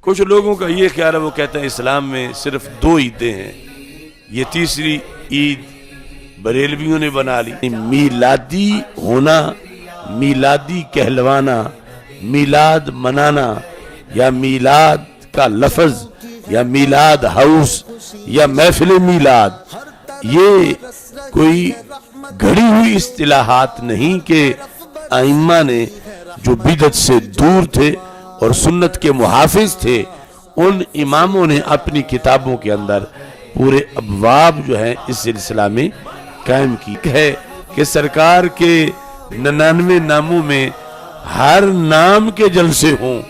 کچھ لوگوں کا یہ خیال ہے، وہ کہتے ہیں اسلام میں صرف 2 عیدیں ہیں، یہ تیسری عید بریلویوں نے بنا لی۔ میلادی ہونا، میلادی کہلوانا، میلاد منانا، یا میلاد کا لفظ، یا میلاد ہاؤس، یا محفل میلاد، یہ کوئی گھڑی ہوئی اصطلاحات نہیں کہ ائمہ نے جو بدعت سے دور تھے اور سنت کے محافظ تھے، ان اماموں نے اپنی کتابوں کے اندر پورے ابواب جو ہیں اس سلسلہ میں قائم کی ہے کہ سرکار کے 99 ناموں میں ہر نام کے جلسے ہوں،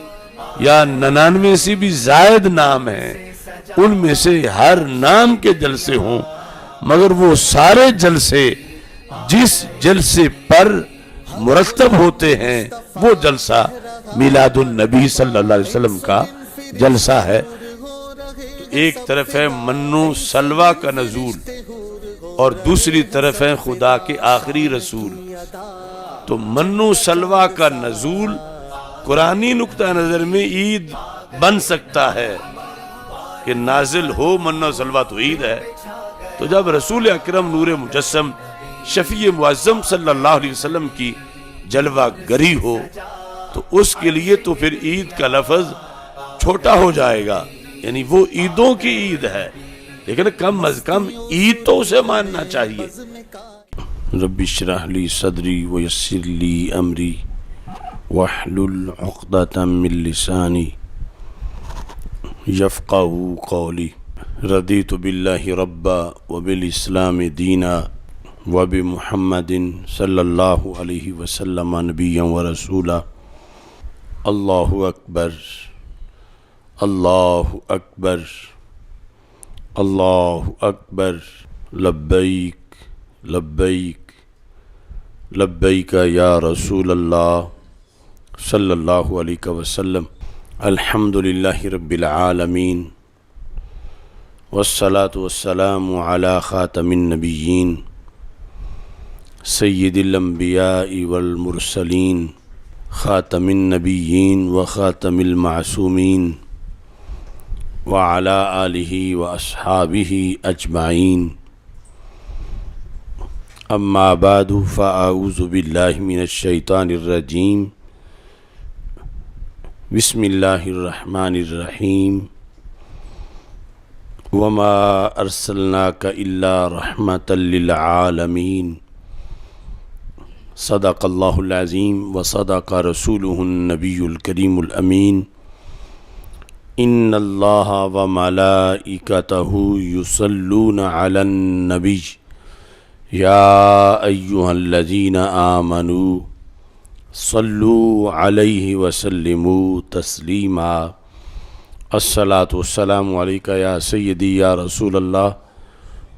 یا 99 سے بھی زائد نام ہیں، ان میں سے ہر نام کے جلسے ہوں، مگر وہ سارے جلسے جس جلسے پر مرتب ہوتے ہیں وہ جلسہ میلاد النبی صلی اللہ علیہ وسلم کا جلسہ ہے۔ ایک طرف ہے منو سلوہ کا نزول اور دوسری طرف ہے خدا کے آخری رسول۔ تو منو سلوہ کا نزول قرآنی نقطہ نظر میں عید بن سکتا ہے کہ نازل ہو منو سلوہ تو عید ہے۔ تو جب رسول اکرم نور مجسم شفیع معظم صلی اللہ علیہ وسلم کی جلوہ گری ہو تو اس کے لیے تو پھر عید کا لفظ چھوٹا ہو جائے گا، یعنی وہ عیدوں کی عید ہے، لیکن کم از کم عید تو اسے ماننا چاہیے۔ رب اشرح لی صدری ویسر لی امری واحلل عقدۃ من لسانی یفقہوا قولی۔ رضیت باللہ ربا وبالاسلام دینا وبمحمد صلی اللہ علیہ وسلم نبیا ورسولا۔ اللہ اکبر، اللہ اکبر، اللہ اکبر، لبیک لبیک لبیک یا رسول اللہ صلی اللہ علیہ وسلم۔ الحمدللہ رب العالمین والصلاة والسلام علی خاتم النبیین سید الانبیاء والمرسلین خاتم النبیین وخاتم المعصومین وعلی آلہ واصحابہ اجمعین۔ اما بعد فاعوذ باللہ من الشیطان الرجیم۔ بسم اللہ الرحمن الرحیم۔ وما ارسلناک الا رحمۃ للعالمین۔ صدق اللہ العظیم وصدق رسولہ النبی الکریم الامین۔ ان اللہ وملائکتہ یصلون علی النبی یا ایہا الذین آمنوا صلوا علیہ وسلموا تسلیما۔ الصلاۃ والسلام علیک یا سیدی یا رسول اللہ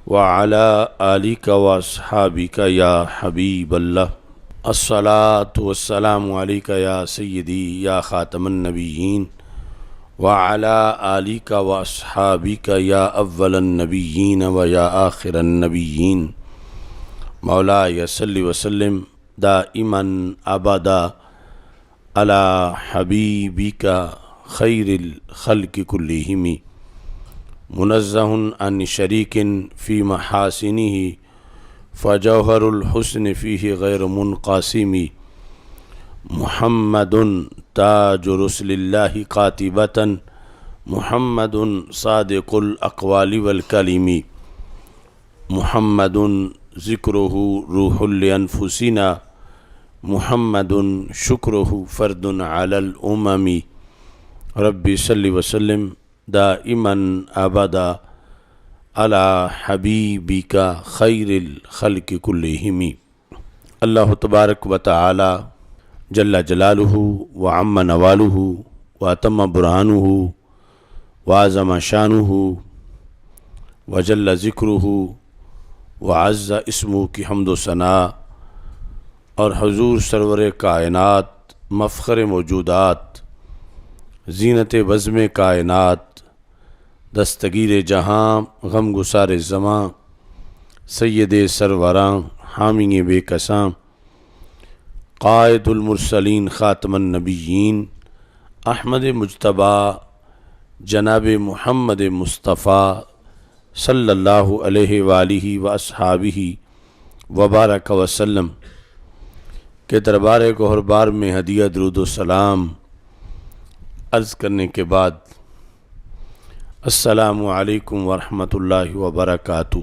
وعلی آلک واصحابک یا حبیب اللہ۔ الصلاۃ والسلام علیک یا سیدی یا خاتم النبیین وعلی آلک واصحابک یا اول النبیین و یا آخر النبیین۔ مولاي صل وسلم دائما ابدا على حبيبك خير الخلق كلهم منزه عن شريك في محاسنه فجوهر الحسن فيه غير منقسم محمد تاج رسل الله قاتبة محمد صادق الأقوال والكلم محمد ذکرہ روح لانفسنا محمد شکرہ فرد علی الامم۔ ربی صلی وسلم دائما ابدا علی حبیبک خیر الخلق کلہم۔ اللہ تبارک و تعالی جل جلالہ وعم نوالہ واتم برہانہ وعظم شانہ وجل ذکرہ وعز اسمہ کی حمد و ثناء، اور حضور سرور کائنات مفخر موجودات زینت بزم کائنات دستگیر جہاں غم گسار زماں سید سروراں حامی بے کساں قائد المرسلین خاتم النبیین احمد مجتبیٰ جناب محمد مصطفیٰ صلی اللہ علیہ وآلہ واصحابہ وبارک وسلم کے دربار گوہر بار میں ہدیہ درود و سلام عرض کرنے کے بعد السلام علیکم ورحمۃ اللہ وبرکاتہ۔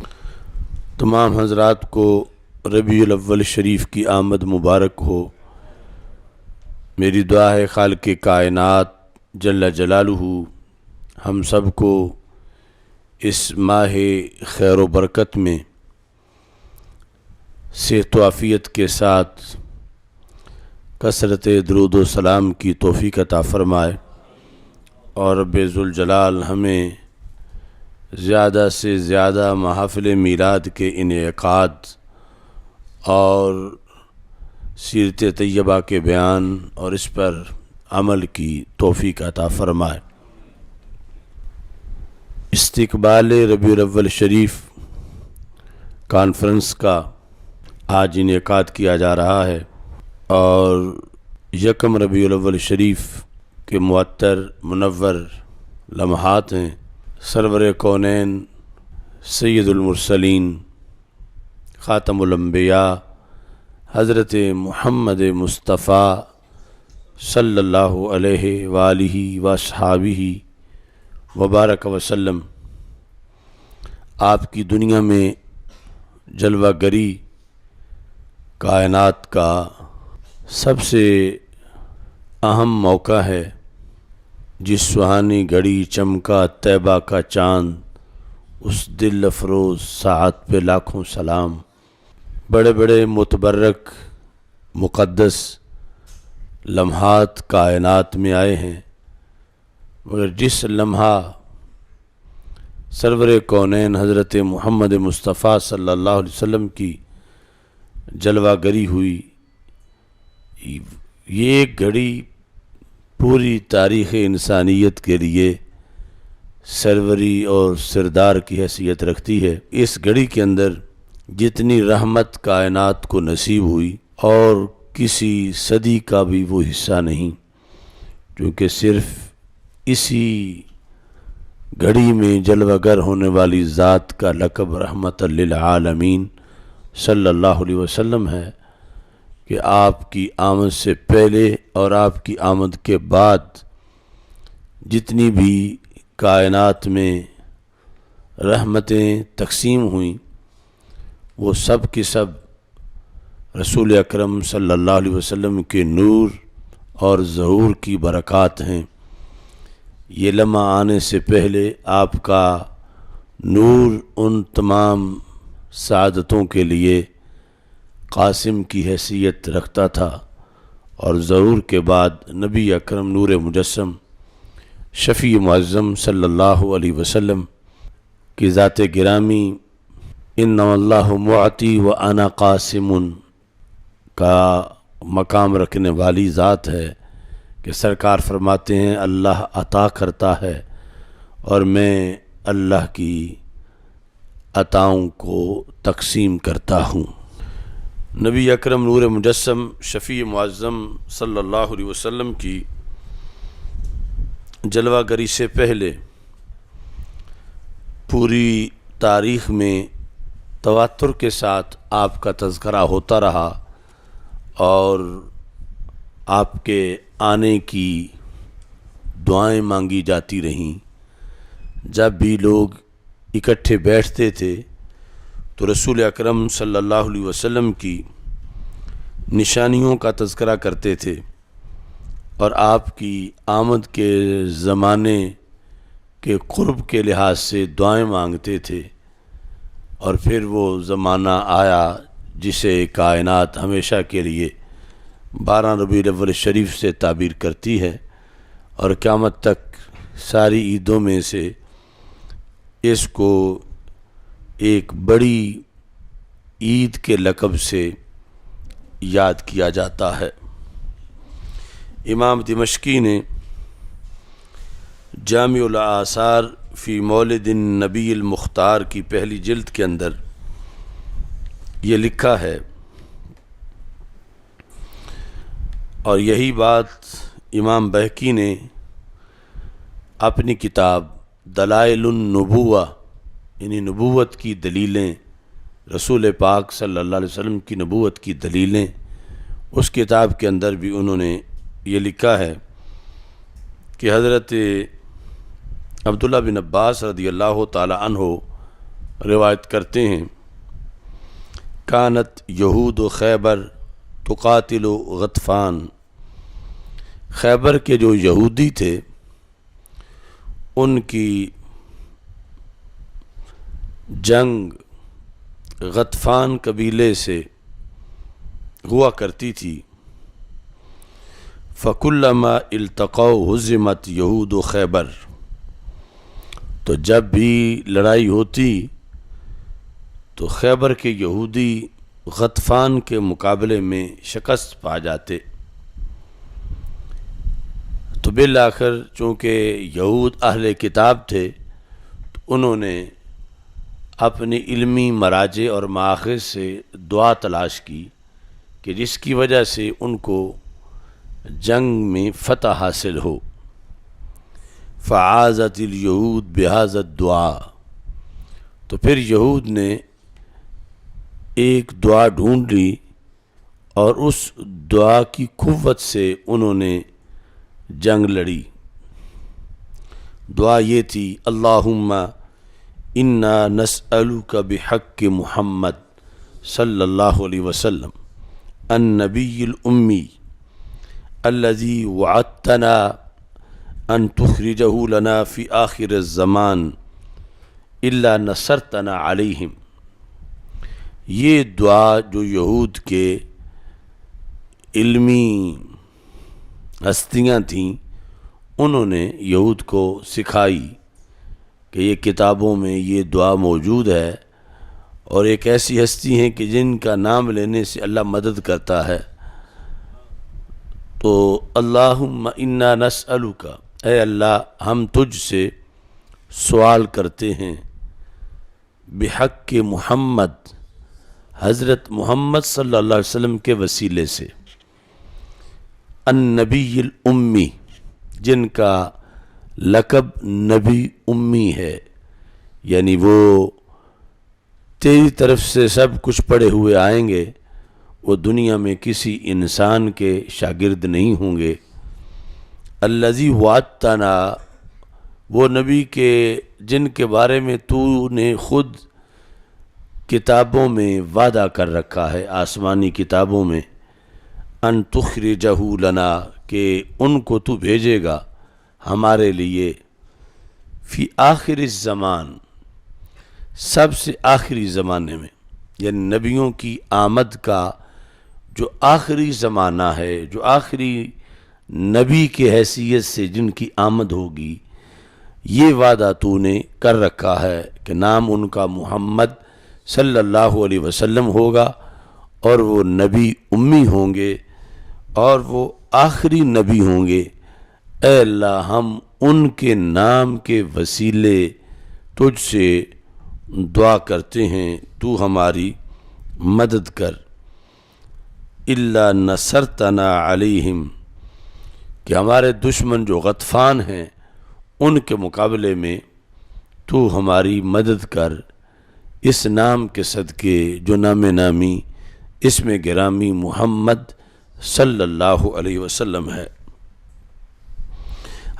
تمام حضرات کو ربیع الاول شریف کی آمد مبارک ہو۔ میری دعا ہے خالق کائنات جل جلالہ ہم سب کو اس ماہ خیر و برکت میں صحت و عافیت کے ساتھ کثرت درود و سلام کی توفیق عطا فرمائے، اور رب ذوالجلال ہمیں زیادہ سے زیادہ محافل میلاد کے انعقاد اور سیرت طیبہ کے بیان اور اس پر عمل کی توفیق عطا فرمائے۔ استقبال ربیع الاول شریف کانفرنس کا آج انعقاد کیا جا رہا ہے، اور یکم ربیع الاول شریف کے معطر منور لمحات ہیں۔ سرور کونین سید المرسلین خاتم الانبیاء حضرت محمد مصطفیٰ صلی اللہ علیہ وآلہ واصحابہ وبارک وسلم آپ کی دنیا میں جلوہ گری کائنات کا سب سے اہم موقع ہے، جس سہانی گھڑی چمکا طیبہ کا چاند، اس دل افروز ساعت پہ لاکھوں سلام۔ بڑے بڑے متبرک مقدس لمحات کائنات میں آئے ہیں، مگر جس لمحہ سرور کونین حضرت محمد مصطفیٰ صلی اللہ علیہ وسلم کی جلوہ گری ہوئی، یہ ایک گھڑی پوری تاریخ انسانیت کے لیے سروری اور سردار کی حیثیت رکھتی ہے۔ اس گھڑی کے اندر جتنی رحمت کائنات کو نصیب ہوئی اور کسی صدی کا بھی وہ حصہ نہیں، کیونکہ صرف اسی گھڑی میں جلوہ گر ہونے والی ذات کا لقب رحمت للعالمین صلی اللہ علیہ وسلم ہے، کہ آپ کی آمد سے پہلے اور آپ کی آمد کے بعد جتنی بھی کائنات میں رحمتیں تقسیم ہوئیں، وہ سب کی سب رسول اکرم صلی اللہ علیہ وسلم کے نور اور ظہور کی برکات ہیں۔ یہ لمحہ آنے سے پہلے آپ کا نور ان تمام سعادتوں کے لیے قاسم کی حیثیت رکھتا تھا، اور ظہور کے بعد نبی اکرم نور مجسم شفیع معظم صلی اللہ علیہ وسلم کی ذات گرامی انما اللہ معطی و انا قاسم کا مقام رکھنے والی ذات ہے، کہ سرکار فرماتے ہیں اللہ عطا کرتا ہے اور میں اللہ کی عطاؤں کو تقسیم کرتا ہوں۔ نبی اکرم نور مجسم شفیع معظم صلی اللہ علیہ وسلم کی جلوہ گری سے پہلے پوری تاریخ میں تواتر کے ساتھ آپ کا تذکرہ ہوتا رہا، اور آپ کے آنے کی دعائیں مانگی جاتی رہیں۔ جب بھی لوگ اکٹھے بیٹھتے تھے تو رسول اکرم صلی اللہ علیہ وسلم کی نشانیوں کا تذکرہ کرتے تھے، اور آپ کی آمد کے زمانے کے قرب کے لحاظ سے دعائیں مانگتے تھے، اور پھر وہ زمانہ آیا جسے کائنات ہمیشہ کے لیے 12 ربیع الاول شریف سے تعبیر کرتی ہے، اور قیامت تک ساری عیدوں میں سے اس کو ایک بڑی عید کے لقب سے یاد کیا جاتا ہے۔ امام دمشقی نے جامع الآثار فی مولد النبی المختار کی پہلی جلد کے اندر یہ لکھا ہے، اور یہی بات امام بہقی نے اپنی کتاب دلائل النبوہ یعنی نبوت کی دلیلیں، رسول پاک صلی اللہ علیہ وسلم کی نبوت کی دلیلیں، اس کتاب کے اندر بھی انہوں نے یہ لکھا ہے کہ حضرت عبداللہ بن عباس رضی اللہ تعالی عنہ روایت کرتے ہیں کانت یہود و خیبر تقاتل غطفان، خیبر کے جو یہودی تھے ان کی جنگ غطفان قبیلے سے ہوا کرتی تھی، فَكُلَّمَا التقوا ہزمت یہود و خیبر، تو جب بھی لڑائی ہوتی تو خیبر کے یہودی غطفان کے مقابلے میں شکست پا جاتے۔ تو بالآخر چونکہ یہود اہل کتاب تھے تو انہوں نے اپنی علمی مراجع اور مآخذ سے دعا تلاش کی کہ جس کی وجہ سے ان کو جنگ میں فتح حاصل ہو۔ فعازت الیہود بہذا الدعاء، تو پھر یہود نے ایک دعا ڈھونڈ لی اور اس دعا کی قوت سے انہوں نے جنگ لڑی۔ دعا یہ تھی اللہم انا نسألک بحق محمد صلی اللہ علیہ وسلم النبی الامی الذي وعدتنا ان تخرجہ لنا فی آخر الزمان الا نصرتنا علیہم۔ یہ دعا جو یہود کے علمی ہستیاں تھیں انہوں نے یہود کو سکھائی کہ یہ کتابوں میں یہ دعا موجود ہے اور ایک ایسی ہستی ہیں کہ جن کا نام لینے سے اللہ مدد کرتا ہے۔ تو اللہم انا نسألک، اے اللہ ہم تجھ سے سوال کرتے ہیں بحق محمد، حضرت محمد صلی اللہ علیہ وسلم کے وسیلے سے، النبی الامی، جن کا لقب نبی امی ہے، یعنی وہ تیری طرف سے سب کچھ پڑھے ہوئے آئیں گے، وہ دنیا میں کسی انسان کے شاگرد نہیں ہوں گے۔ الذی وعدتنا، وہ نبی کے جن کے بارے میں تو نے خود کتابوں میں وعدہ کر رکھا ہے، آسمانی کتابوں میں، ان تخرجہ لنا، کہ ان کو تو بھیجے گا ہمارے لیے، فی آخر الزمان، سب سے آخری زمانے میں، یعنی نبیوں کی آمد کا جو آخری زمانہ ہے، جو آخری نبی کی حیثیت سے جن کی آمد ہوگی، یہ وعدہ تو نے کر رکھا ہے کہ نام ان کا محمد صلی اللہ علیہ وسلم ہوگا اور وہ نبی امی ہوں گے اور وہ آخری نبی ہوں گے۔ اے اللہ ہم ان کے نام کے وسیلے تجھ سے دعا کرتے ہیں تو ہماری مدد کر۔ الا نصرتنا علیہم، کہ ہمارے دشمن جو غطفان ہیں ان کے مقابلے میں تو ہماری مدد کر، اس نام کے صدقے جو نام نامی اسم گرامی محمد صلی اللہ علیہ وسلم ہے۔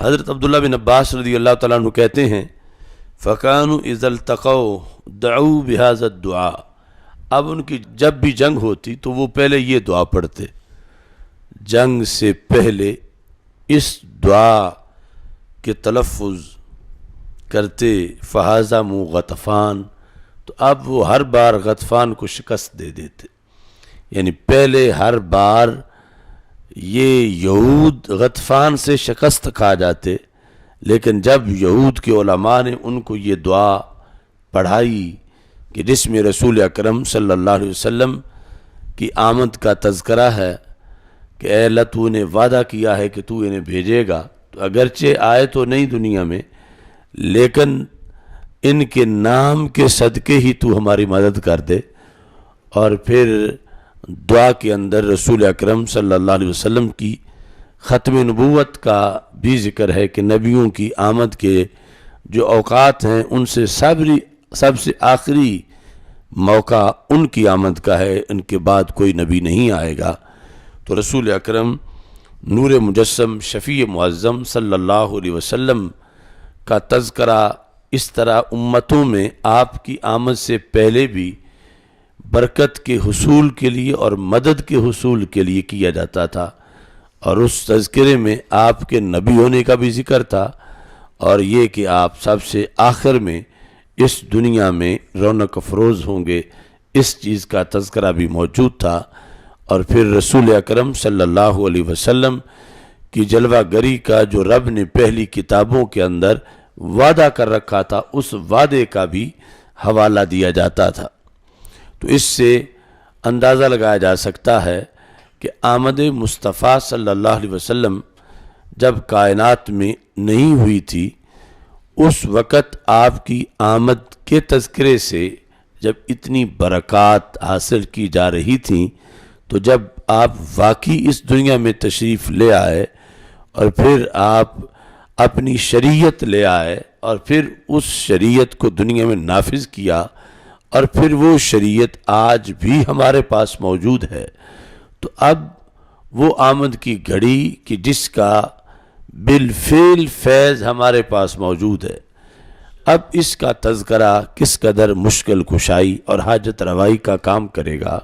حضرت عبداللہ بن عباس رضی اللہ تعالیٰ عنہ کہتے ہیں فَكَانُوا إِذَا الْتَقَوْا دَعُوا بِهَذَا الدُّعَاء، اب ان کی جب بھی جنگ ہوتی تو وہ پہلے یہ دعا پڑھتے، جنگ سے پہلے اس دعا کے تلفظ کرتے، فَهَزَمُوا غَطْفَانَ، تو اب وہ ہر بار غطفان کو شکست دے دیتے، یعنی پہلے ہر بار یہ یہود غطفان سے شکست کھا جاتے، لیکن جب یہود کے علماء نے ان کو یہ دعا پڑھائی کہ جس میں رسول اکرم صلی اللہ علیہ وسلم کی آمد کا تذکرہ ہے کہ اے اللہ تو نے وعدہ کیا ہے کہ تو انہیں بھیجے گا، تو اگرچہ آئے تو نہیں دنیا میں، لیکن ان کے نام کے صدقے ہی تو ہماری مدد کر دے۔ اور پھر دعا کے اندر رسول اکرم صلی اللہ علیہ وسلم کی ختم نبوت کا بھی ذکر ہے کہ نبیوں کی آمد کے جو اوقات ہیں ان سے سب سے آخری موقع ان کی آمد کا ہے، ان کے بعد کوئی نبی نہیں آئے گا۔ تو رسول اکرم نور مجسم شفیع معظم صلی اللہ علیہ وسلم کا تذکرہ اس طرح امتوں میں آپ کی آمد سے پہلے بھی برکت کے حصول کے لیے اور مدد کے حصول کے لیے کیا جاتا تھا، اور اس تذکرے میں آپ کے نبی ہونے کا بھی ذکر تھا، اور یہ کہ آپ سب سے آخر میں اس دنیا میں رونق افروز ہوں گے، اس چیز کا تذکرہ بھی موجود تھا۔ اور پھر رسول اکرم صلی اللہ علیہ وسلم کی جلوہ گری کا جو رب نے پہلی کتابوں کے اندر وعدہ کر رکھا تھا، اس وعدے کا بھی حوالہ دیا جاتا تھا۔ تو اس سے اندازہ لگایا جا سکتا ہے کہ آمد مصطفیٰ صلی اللہ علیہ وسلم جب کائنات میں نہیں ہوئی تھی، اس وقت آپ کی آمد کے تذکرے سے جب اتنی برکات حاصل کی جا رہی تھیں، تو جب آپ واقعی اس دنیا میں تشریف لے آئے اور پھر آپ اپنی شریعت لے آئے اور پھر اس شریعت کو دنیا میں نافذ کیا، اور پھر وہ شریعت آج بھی ہمارے پاس موجود ہے، تو اب وہ آمد کی گھڑی کہ جس کا بالفعل فیض ہمارے پاس موجود ہے، اب اس کا تذکرہ کس قدر مشکل کشائی اور حاجت روائی کا کام کرے گا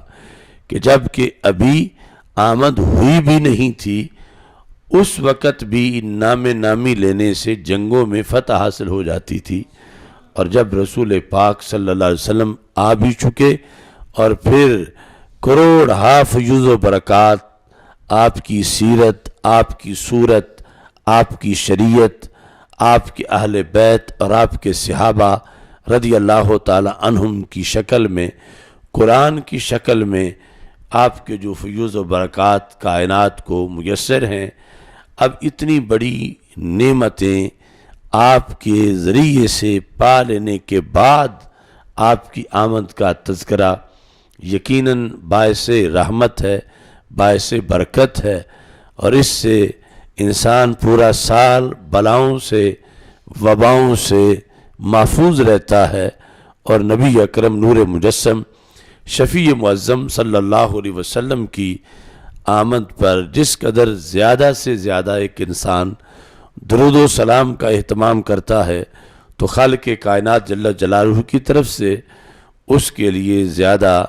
کہ جب کہ ابھی آمد ہوئی بھی نہیں تھی، اس وقت بھی نامی لینے سے جنگوں میں فتح حاصل ہو جاتی تھی، اور جب رسول پاک صلی اللہ علیہ وسلم آ بھی چکے اور پھر کروڑ فیوز و برکات، آپ کی سیرت، آپ کی صورت، آپ کی شریعت، آپ کے اہل بیت اور آپ کے صحابہ رضی اللہ تعالی عنہم کی شکل میں، قرآن کی شکل میں آپ کے جو فیوز و برکات کائنات کو میسر ہیں، اب اتنی بڑی نعمتیں آپ کے ذریعے سے پا لینے کے بعد آپ کی آمد کا تذکرہ یقیناً باعث رحمت ہے، باعث برکت ہے، اور اس سے انسان پورا سال بلاؤں سے وباؤں سے محفوظ رہتا ہے، اور نبی اکرم نور مجسم شفیع معظم صلی اللہ علیہ وسلم کی آمد پر جس قدر زیادہ سے زیادہ ایک انسان درود و سلام کا اہتمام کرتا ہے، تو خالق کائنات جل جلالہ کی طرف سے اس کے لیے زیادہ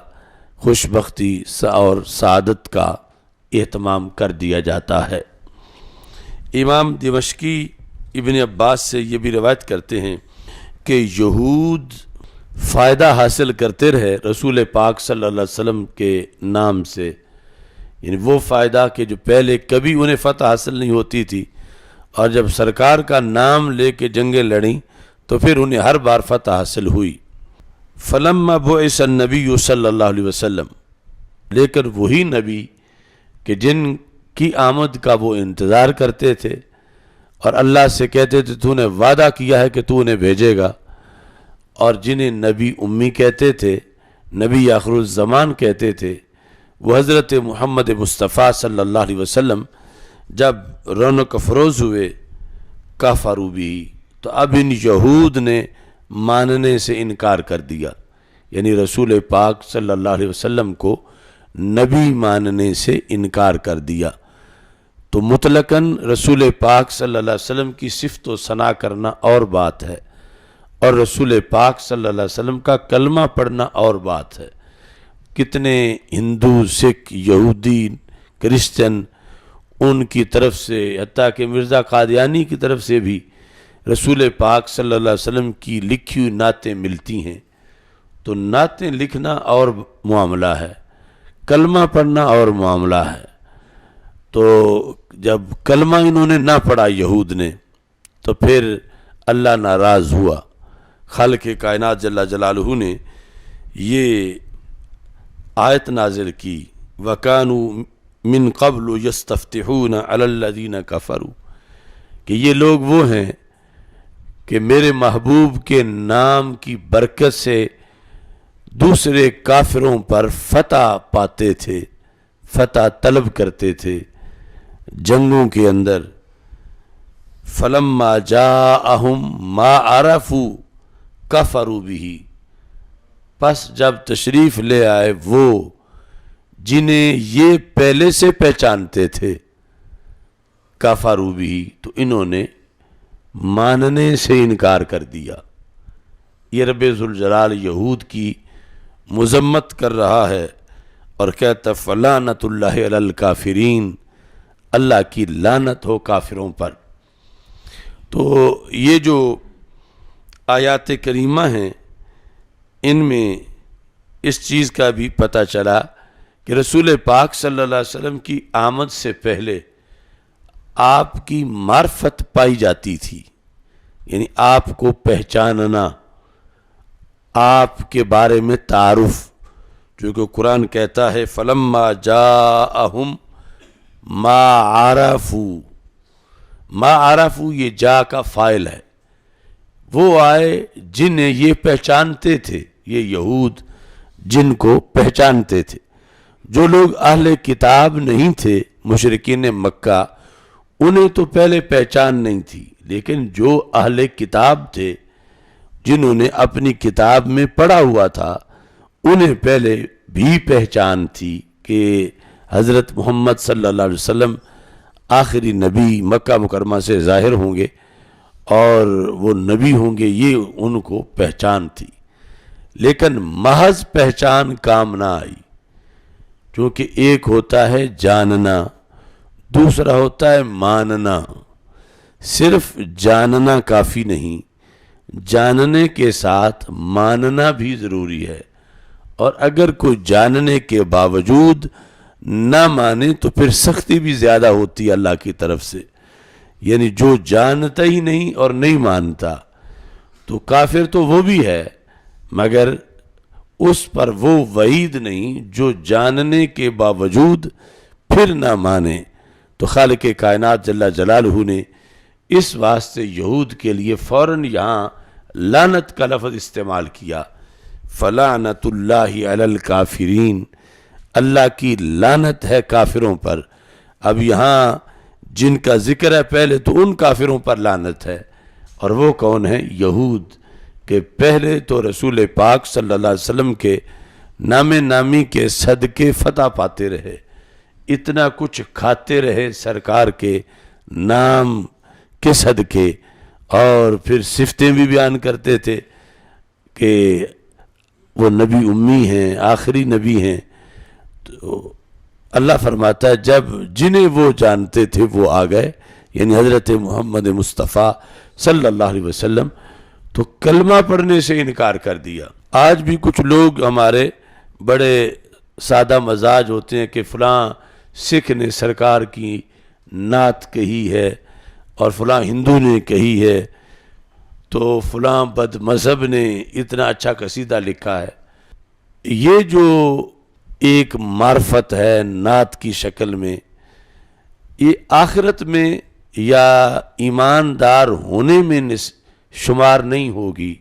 خوش بختی اور سعادت کا اہتمام کر دیا جاتا ہے۔ امام دمشقی ابن عباس سے یہ بھی روایت کرتے ہیں کہ یہود فائدہ حاصل کرتے رہے رسول پاک صلی اللہ علیہ وسلم کے نام سے، یعنی وہ فائدہ کہ جو پہلے کبھی انہیں فتح حاصل نہیں ہوتی تھی، اور جب سرکار کا نام لے کے جنگیں لڑیں تو پھر انہیں ہر بار فتح حاصل ہوئی۔ فلما بعث النبی صلی اللہ علیہ وسلم، لیکن وہی نبی کہ جن کی آمد کا وہ انتظار کرتے تھے اور اللہ سے کہتے تھے تو نے وعدہ کیا ہے کہ تو انہیں بھیجے گا، اور جنہیں نبی امی کہتے تھے، نبی آخر الزمان کہتے تھے، وہ حضرت محمد مصطفیٰ صلی اللہ علیہ وسلم جب رونق افروز ہوئے کفروا بھی، تو اب ان یہود نے ماننے سے انکار کر دیا، یعنی رسول پاک صلی اللہ علیہ وسلم کو نبی ماننے سے انکار کر دیا۔ تو مطلقاً رسول پاک صلی اللہ علیہ وسلم کی صفت و ثنا کرنا اور بات ہے، اور رسول پاک صلی اللہ علیہ وسلم کا کلمہ پڑھنا اور بات ہے۔ کتنے ہندو، سکھ، یہودی، کرسچن ان کی طرف سے، حتیٰ کہ مرزا قادیانی کی طرف سے بھی رسول پاک صلی اللہ علیہ وسلم کی لکھی ہوئی نعتیں ملتی ہیں، تو نعتیں لکھنا اور معاملہ ہے، کلمہ پڑھنا اور معاملہ ہے۔ تو جب کلمہ انہوں نے نہ پڑھا یہود نے، تو پھر اللہ ناراض ہوا، خالق کائنات جل جلالہ نے یہ آیت نازل کی، وَكَانُوا مِن قَبْلُ يَسْتَفْتِحُونَ عَلَى الَّذِينَ كَفَرُوا، کہ یہ لوگ وہ ہیں کہ میرے محبوب کے نام کی برکت سے دوسرے کافروں پر فتح پاتے تھے، فتح طلب کرتے تھے، جنگوں کے اندر فلما جاءہم ما عرفوا کفروا بہ، پس جب تشریف لے آئے وہ جنہیں یہ پہلے سے پہچانتے تھے، کفروا بہ، تو انہوں نے ماننے سے انکار کر دیا۔ یہ رب ذوالجلال یہود کی مذمت کر رہا ہے اور کہتا فلعنت اللہ علی الکافرین، اللہ کی لعنت ہو کافروں پر۔ تو یہ جو آیات کریمہ ہیں ان میں اس چیز کا بھی پتہ چلا کہ رسول پاک صلی اللہ علیہ وسلم کی آمد سے پہلے آپ کی معرفت پائی جاتی تھی، یعنی آپ کو پہچاننا، آپ کے بارے میں تعارف، جو کہ قرآن کہتا ہے فلما جاءہم ما عرفوا، ما عرفوا یہ جا کا فاعل ہے، وہ آئے جنہیں یہ پہچانتے تھے، یہ یہود جن کو پہچانتے تھے۔ جو لوگ اہل کتاب نہیں تھے، مشرکین مکہ، انہیں تو پہلے پہچان نہیں تھی، لیکن جو اہل کتاب تھے جنہوں نے اپنی کتاب میں پڑھا ہوا تھا، انہیں پہلے بھی پہچان تھی کہ حضرت محمد صلی اللہ علیہ وسلم آخری نبی مکہ مکرمہ سے ظاہر ہوں گے اور وہ نبی ہوں گے، یہ ان کو پہچان تھی۔ لیکن محض پہچان کام نہ آئی، کیونکہ ایک ہوتا ہے جاننا، دوسرا ہوتا ہے ماننا۔ صرف جاننا کافی نہیں، جاننے کے ساتھ ماننا بھی ضروری ہے، اور اگر کوئی جاننے کے باوجود نہ مانے تو پھر سختی بھی زیادہ ہوتی ہے اللہ کی طرف سے۔ یعنی جو جانتا ہی نہیں اور نہیں مانتا تو کافر تو وہ بھی ہے، مگر اس پر وہ وعید نہیں جو جاننے کے باوجود پھر نہ مانے۔ تو خالق کائنات جل جلالہ نے اس واسطے یہود کے لیے فوراً یہاں لعنت کا لفظ استعمال کیا، فلعنت اللہ علی الکافرین، اللہ کی لعنت ہے کافروں پر۔ اب یہاں جن کا ذکر ہے پہلے تو ان کافروں پر لعنت ہے، اور وہ کون ہیں؟ یہود، کہ پہلے تو رسول پاک صلی اللہ علیہ وسلم کے نام نامی کے صدقے فتح پاتے رہے، اتنا کچھ کھاتے رہے سرکار کے نام کے صدقے، اور پھر صفتیں بھی بیان کرتے تھے کہ وہ نبی امی ہیں، آخری نبی ہیں۔ تو اللہ فرماتا ہے جب جنہیں وہ جانتے تھے وہ آ گئے، یعنی حضرت محمد مصطفیٰ صلی اللہ علیہ وسلم، تو کلمہ پڑھنے سے انکار کر دیا۔ آج بھی کچھ لوگ ہمارے بڑے سادہ مزاج ہوتے ہیں کہ فلاں سکھ نے سرکار کی نعت کہی ہے اور فلاں ہندو نے کہی ہے، تو فلاں بد مذہب نے اتنا اچھا قصیدہ لکھا ہے۔ یہ جو ایک معرفت ہے نعت کی شکل میں، یہ آخرت میں یا ایماندار ہونے میں شمار نہیں ہوگی،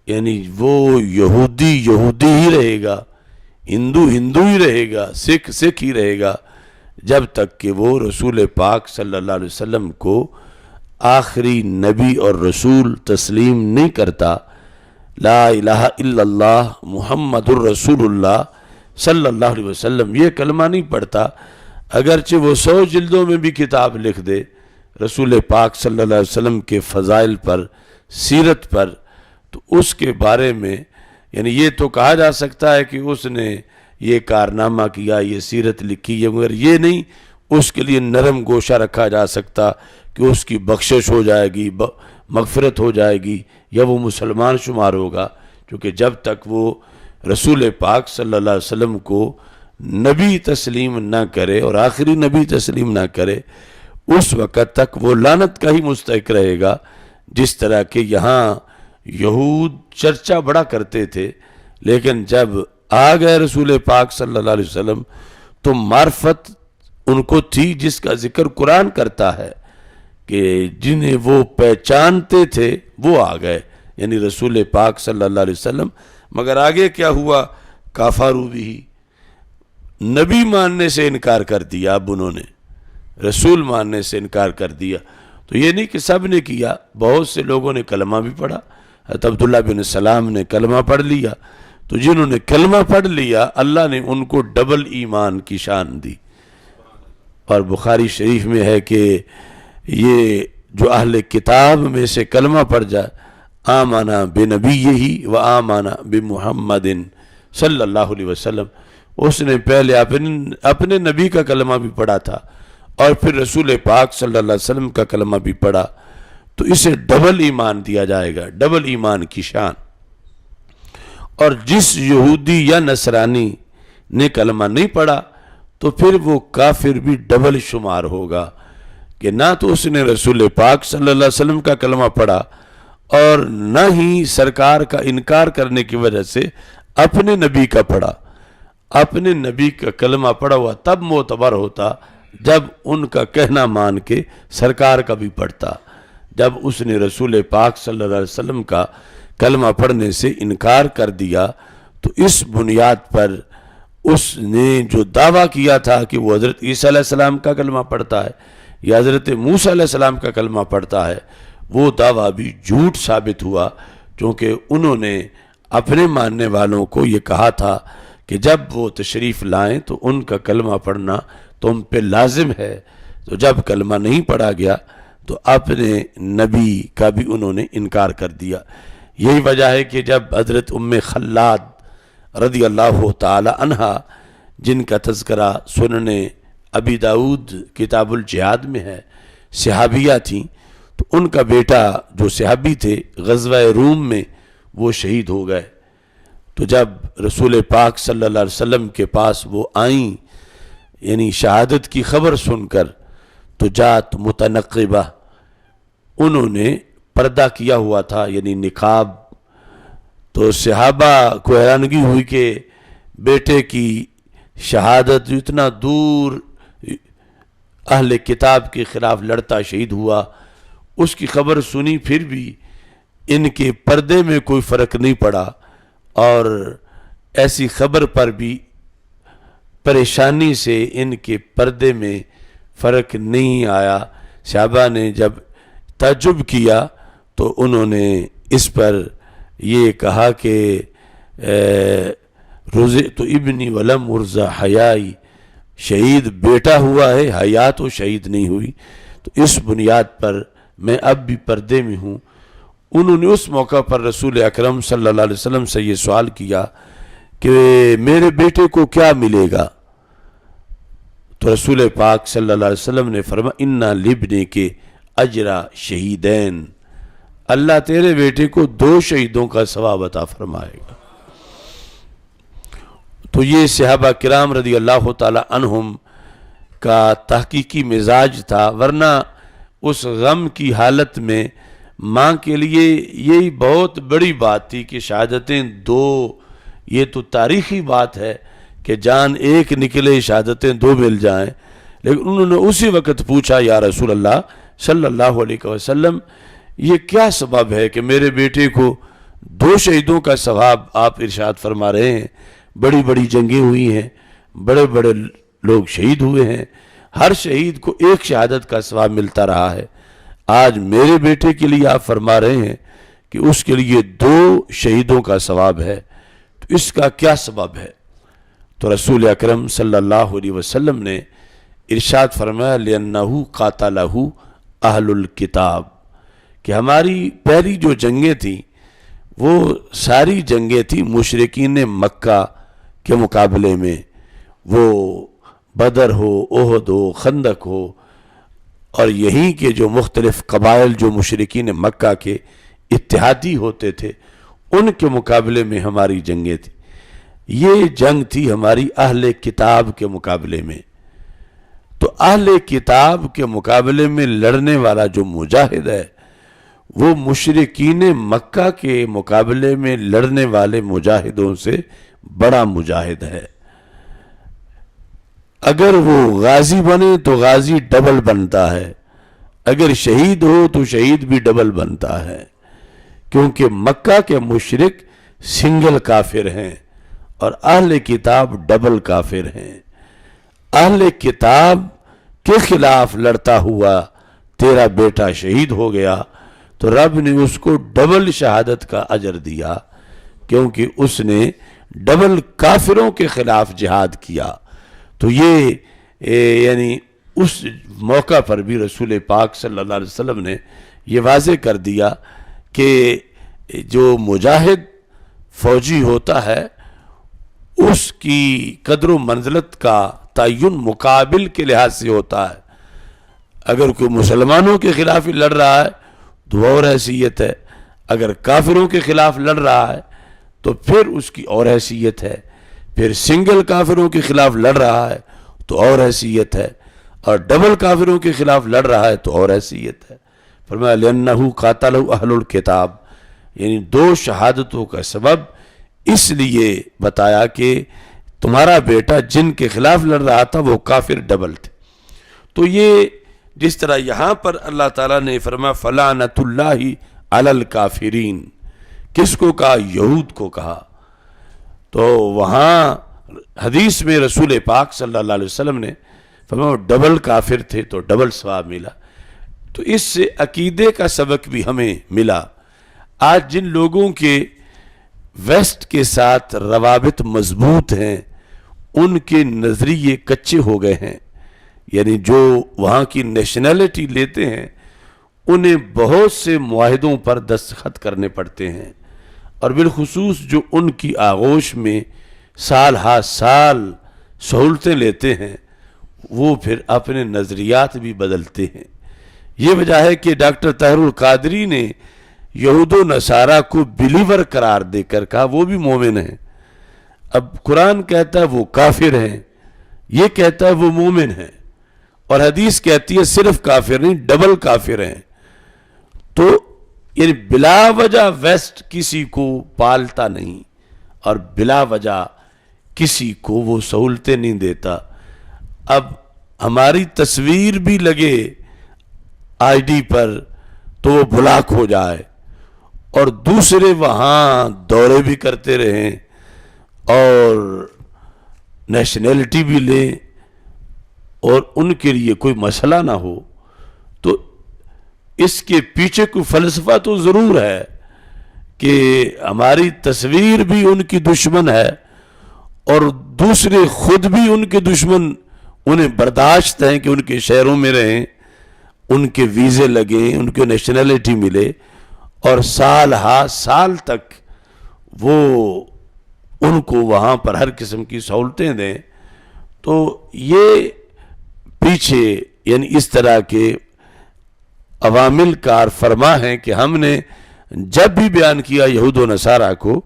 یعنی وہ یہودی یہودی ہی رہے گا، ہندو ہندو ہی رہے گا، سکھ سکھ ہی رہے گا، جب تک کہ وہ رسول پاک صلی اللہ علیہ وسلم کو آخری نبی اور رسول تسلیم نہیں کرتا، لا الہ الا اللہ محمد الرسول اللہ صلی اللہ علیہ وسلم یہ کلمہ نہیں پڑھتا، اگرچہ وہ 100 جلدوں میں بھی کتاب لکھ دے رسول پاک صلی اللہ علیہ وسلم کے فضائل پر، سیرت پر، تو اس کے بارے میں یعنی یہ تو کہا جا سکتا ہے کہ اس نے یہ کارنامہ کیا، یہ سیرت لکھی ہے، مگر یہ نہیں اس کے لیے نرم گوشہ رکھا جا سکتا کہ اس کی بخشش ہو جائے گی، مغفرت ہو جائے گی، یا وہ مسلمان شمار ہوگا، کیونکہ جب تک وہ رسول پاک صلی اللہ علیہ وسلم کو نبی تسلیم نہ کرے اور آخری نبی تسلیم نہ کرے، اس وقت تک وہ لعنت کا ہی مستحق رہے گا۔ جس طرح کہ یہاں یہود چرچا بڑا کرتے تھے، لیکن جب آ گئے رسول پاک صلی اللہ علیہ وسلم تو معرفت ان کو تھی، جس کا ذکر قرآن کرتا ہے کہ جنہیں وہ پہچانتے تھے وہ آ گئے، یعنی رسول پاک صلی اللہ علیہ وسلم۔ مگر آگے کیا ہوا؟ کافروا بھی، نبی ماننے سے انکار کر دیا اب انہوں نے، رسول ماننے سے انکار کر دیا۔ تو یہ نہیں کہ سب نے کیا، بہت سے لوگوں نے کلمہ بھی پڑھا۔ حضرت عبداللہ بن سلام نے کلمہ پڑھ لیا، تو جنہوں نے کلمہ پڑھ لیا اللہ نے ان کو ڈبل ایمان کی شان دی۔ اور بخاری شریف میں ہے کہ یہ جو اہل کتاب میں سے کلمہ پڑھ جائے، آمنا بنبیہ و آمنا بمحمد صلی اللہ علیہ وسلم، اس نے پہلے اپنے نبی کا کلمہ بھی پڑھا تھا اور پھر رسول پاک صلی اللہ علیہ وسلم کا کلمہ بھی پڑھا، تو اسے ڈبل ایمان دیا جائے گا، ڈبل ایمان کی شان۔ اور جس یہودی یا نصرانی نے کلمہ نہیں پڑھا تو پھر وہ کافر بھی ڈبل شمار ہوگا، کہ نہ تو اس نے رسول پاک صلی اللہ علیہ وسلم کا کلمہ پڑھا اور نہ ہی سرکار کا انکار کرنے کی وجہ سے اپنے نبی کا پڑھا۔ اپنے نبی کا کلمہ پڑھا ہوا تب معتبر ہوتا جب ان کا کہنا مان کے سرکار کا بھی پڑھتا۔ جب اس نے رسول پاک صلی اللہ علیہ وسلم کا کلمہ پڑھنے سے انکار کر دیا تو اس بنیاد پر اس نے جو دعویٰ کیا تھا کہ وہ حضرت عیسیٰ علیہ السلام کا کلمہ پڑھتا ہے یا حضرت موسیٰ علیہ السلام کا کلمہ پڑھتا ہے، وہ دعویٰ بھی جھوٹ ثابت ہوا، چونکہ انہوں نے اپنے ماننے والوں کو یہ کہا تھا کہ جب وہ تشریف لائیں تو ان کا کلمہ پڑھنا تم پہ لازم ہے۔ تو جب کلمہ نہیں پڑھا گیا تو اپنے نبی کا بھی انہوں نے انکار کر دیا۔ یہی وجہ ہے کہ جب حضرت ام خلاد رضی اللہ تعالی عنہا، جن کا تذکرہ سنن ابی داؤد کتاب الجہاد میں ہے، صحابیہ تھیں، تو ان کا بیٹا جو صحابی تھے غزوہ روم میں وہ شہید ہو گئے۔ تو جب رسول پاک صلی اللہ علیہ وسلم کے پاس وہ آئیں، یعنی شہادت کی خبر سن کر، تو جات متنقبہ، انہوں نے پردہ کیا ہوا تھا یعنی نقاب۔ تو صحابہ کو حیرانگی ہوئی کہ بیٹے کی شہادت جو اتنا دور اہل کتاب کے خلاف لڑتا شہید ہوا، اس کی خبر سنی، پھر بھی ان کے پردے میں کوئی فرق نہیں پڑا، اور ایسی خبر پر بھی پریشانی سے ان کے پردے میں فرق نہیں آیا۔ صحابہ نے جب تعجب کیا تو انہوں نے اس پر یہ کہا کہ روزے تو ابنی ولم ارزا حیائی، شہید بیٹا ہوا ہے، حیا تو شہید نہیں ہوئی، تو اس بنیاد پر میں اب بھی پردے میں ہوں۔ انہوں نے اس موقع پر رسول اکرم صلی اللہ علیہ وسلم سے یہ سوال کیا کہ میرے بیٹے کو کیا ملے گا؟ تو رسول پاک صلی اللہ علیہ وسلم نے فرمایا اِنَّ لِبْنِكِ اجرا شہیدین، اللہ تیرے بیٹے کو 2 شہیدوں کا ثواب عطا فرمائے گا۔ تو یہ صحابہ کرام رضی اللہ تعالی عنہم کا تحقیقی مزاج تھا، ورنہ اس غم کی حالت میں ماں کے لیے یہی بہت بڑی بات تھی کہ شہادتیں 2، یہ تو تاریخی بات ہے کہ جان ایک نکلے شہادتیں 2 مل جائیں، لیکن انہوں نے اسی وقت پوچھا یا رسول اللہ صلی اللہ علیہ وسلم، یہ کیا سبب ہے کہ میرے بیٹے کو 2 شہیدوں کا ثواب آپ ارشاد فرما رہے ہیں؟ بڑی بڑی جنگیں ہوئی ہیں، بڑے بڑے لوگ شہید ہوئے ہیں، ہر شہید کو 1 شہادت کا ثواب ملتا رہا ہے، آج میرے بیٹے کے لیے آپ فرما رہے ہیں کہ اس کے لیے 2 شہیدوں کا ثواب ہے، تو اس کا کیا سبب ہے؟ تو رسول اکرم صلی اللہ علیہ وسلم نے ارشاد فرمایا لِأَنَّهُ قَاتَلَهُ أَهْلُ الْكِتَابِ، کہ ہماری پہلی جو جنگیں تھیں وہ ساری جنگیں تھیں مشرکین مکہ کے مقابلے میں، وہ بدر ہو، احد ہو، خندق ہو، اور یہیں کے جو مختلف قبائل جو مشرکین مکہ کے اتحادی ہوتے تھے ان کے مقابلے میں ہماری جنگیں تھیں۔ یہ جنگ تھی ہماری اہل کتاب کے مقابلے میں۔ تو اہل کتاب کے مقابلے میں لڑنے والا جو مجاہد ہے وہ مشرکین مکہ کے مقابلے میں لڑنے والے مجاہدوں سے بڑا مجاہد ہے۔ اگر وہ غازی بنے تو غازی ڈبل بنتا ہے، اگر شہید ہو تو شہید بھی ڈبل بنتا ہے، کیونکہ مکہ کے مشرک سنگل کافر ہیں اور اہل کتاب ڈبل کافر ہیں۔ اہل کتاب کے خلاف لڑتا ہوا تیرا بیٹا شہید ہو گیا تو رب نے اس کو ڈبل شہادت کا اجر دیا، کیونکہ اس نے ڈبل کافروں کے خلاف جہاد کیا۔ تو یہ یعنی اس موقع پر بھی رسول پاک صلی اللہ علیہ وسلم نے یہ واضح کر دیا کہ جو مجاہد فوجی ہوتا ہے اس کی قدر و منزلت کا تعین مقابل کے لحاظ سے ہوتا ہے۔ اگر کوئی مسلمانوں کے خلاف لڑ رہا ہے تو اور حیثیت ہے، اگر کافروں کے خلاف لڑ رہا ہے تو پھر اس کی اور حیثیت ہے، پھر سنگل کافروں کے خلاف لڑ رہا ہے تو اور حیثیت ہے، اور ڈبل کافروں کے خلاف لڑ رہا ہے تو اور حیثیت ہے۔ فرمایا لِأَنَّهُ قَاتَلَهُ أَهْلُ الْكِتَابِ، یعنی دو شہادتوں کا سبب اس لیے بتایا کہ تمہارا بیٹا جن کے خلاف لڑ رہا تھا وہ کافر ڈبل تھے۔ تو یہ جس طرح یہاں پر اللہ تعالیٰ نے فرمایا فَلَعْنَةُ اللَّهِ عَلَى الْكَافِرِينَ، کس کو کہا؟ یہود کو کہا۔ تو وہاں حدیث میں رسول پاک صلی اللہ علیہ وسلم نے فرمایا ڈبل کافر تھے تو ڈبل ثواب ملا۔ تو اس سے عقیدے کا سبق بھی ہمیں ملا۔ آج جن لوگوں کے ویسٹ کے ساتھ روابط مضبوط ہیں ان کے نظریے کچے ہو گئے ہیں، یعنی جو وہاں کی نیشنلٹی لیتے ہیں انہیں بہت سے معاہدوں پر دستخط کرنے پڑتے ہیں، اور بالخصوص جو ان کی آغوش میں سال ہا سال سہولتیں لیتے ہیں وہ پھر اپنے نظریات بھی بدلتے ہیں۔ یہ وجہ ہے کہ ڈاکٹر طاہر القادری نے یہود و نصارہ کو بلیور قرار دے کر کہا وہ بھی مومن ہیں۔ اب قرآن کہتا ہے وہ کافر ہیں، یہ کہتا ہے وہ مومن ہیں، اور حدیث کہتی ہے صرف کافر نہیں ڈبل کافر ہیں۔ تو یعنی بلا وجہ ویسٹ کسی کو پالتا نہیں اور بلا وجہ کسی کو وہ سہولتیں نہیں دیتا۔ اب ہماری تصویر بھی لگے آئی ڈی پر تو وہ بلاک ہو جائے، اور دوسرے وہاں دورے بھی کرتے رہیں اور نیشنلٹی بھی لیں اور ان کے لیے کوئی مسئلہ نہ ہو، تو اس کے پیچھے کوئی فلسفہ تو ضرور ہے کہ ہماری تصویر بھی ان کی دشمن ہے اور دوسرے خود بھی ان کے دشمن، انہیں برداشت ہیں کہ ان کے شہروں میں رہیں، ان کے ویزے لگیں، ان کے نیشنلٹی ملے، اور سال ہا سال تک وہ ان کو وہاں پر ہر قسم کی سہولتیں دیں۔ تو یہ پیچھے یعنی اس طرح کے عوامل کار فرما ہیں کہ ہم نے جب بھی بیان کیا یہود و نصارہ کو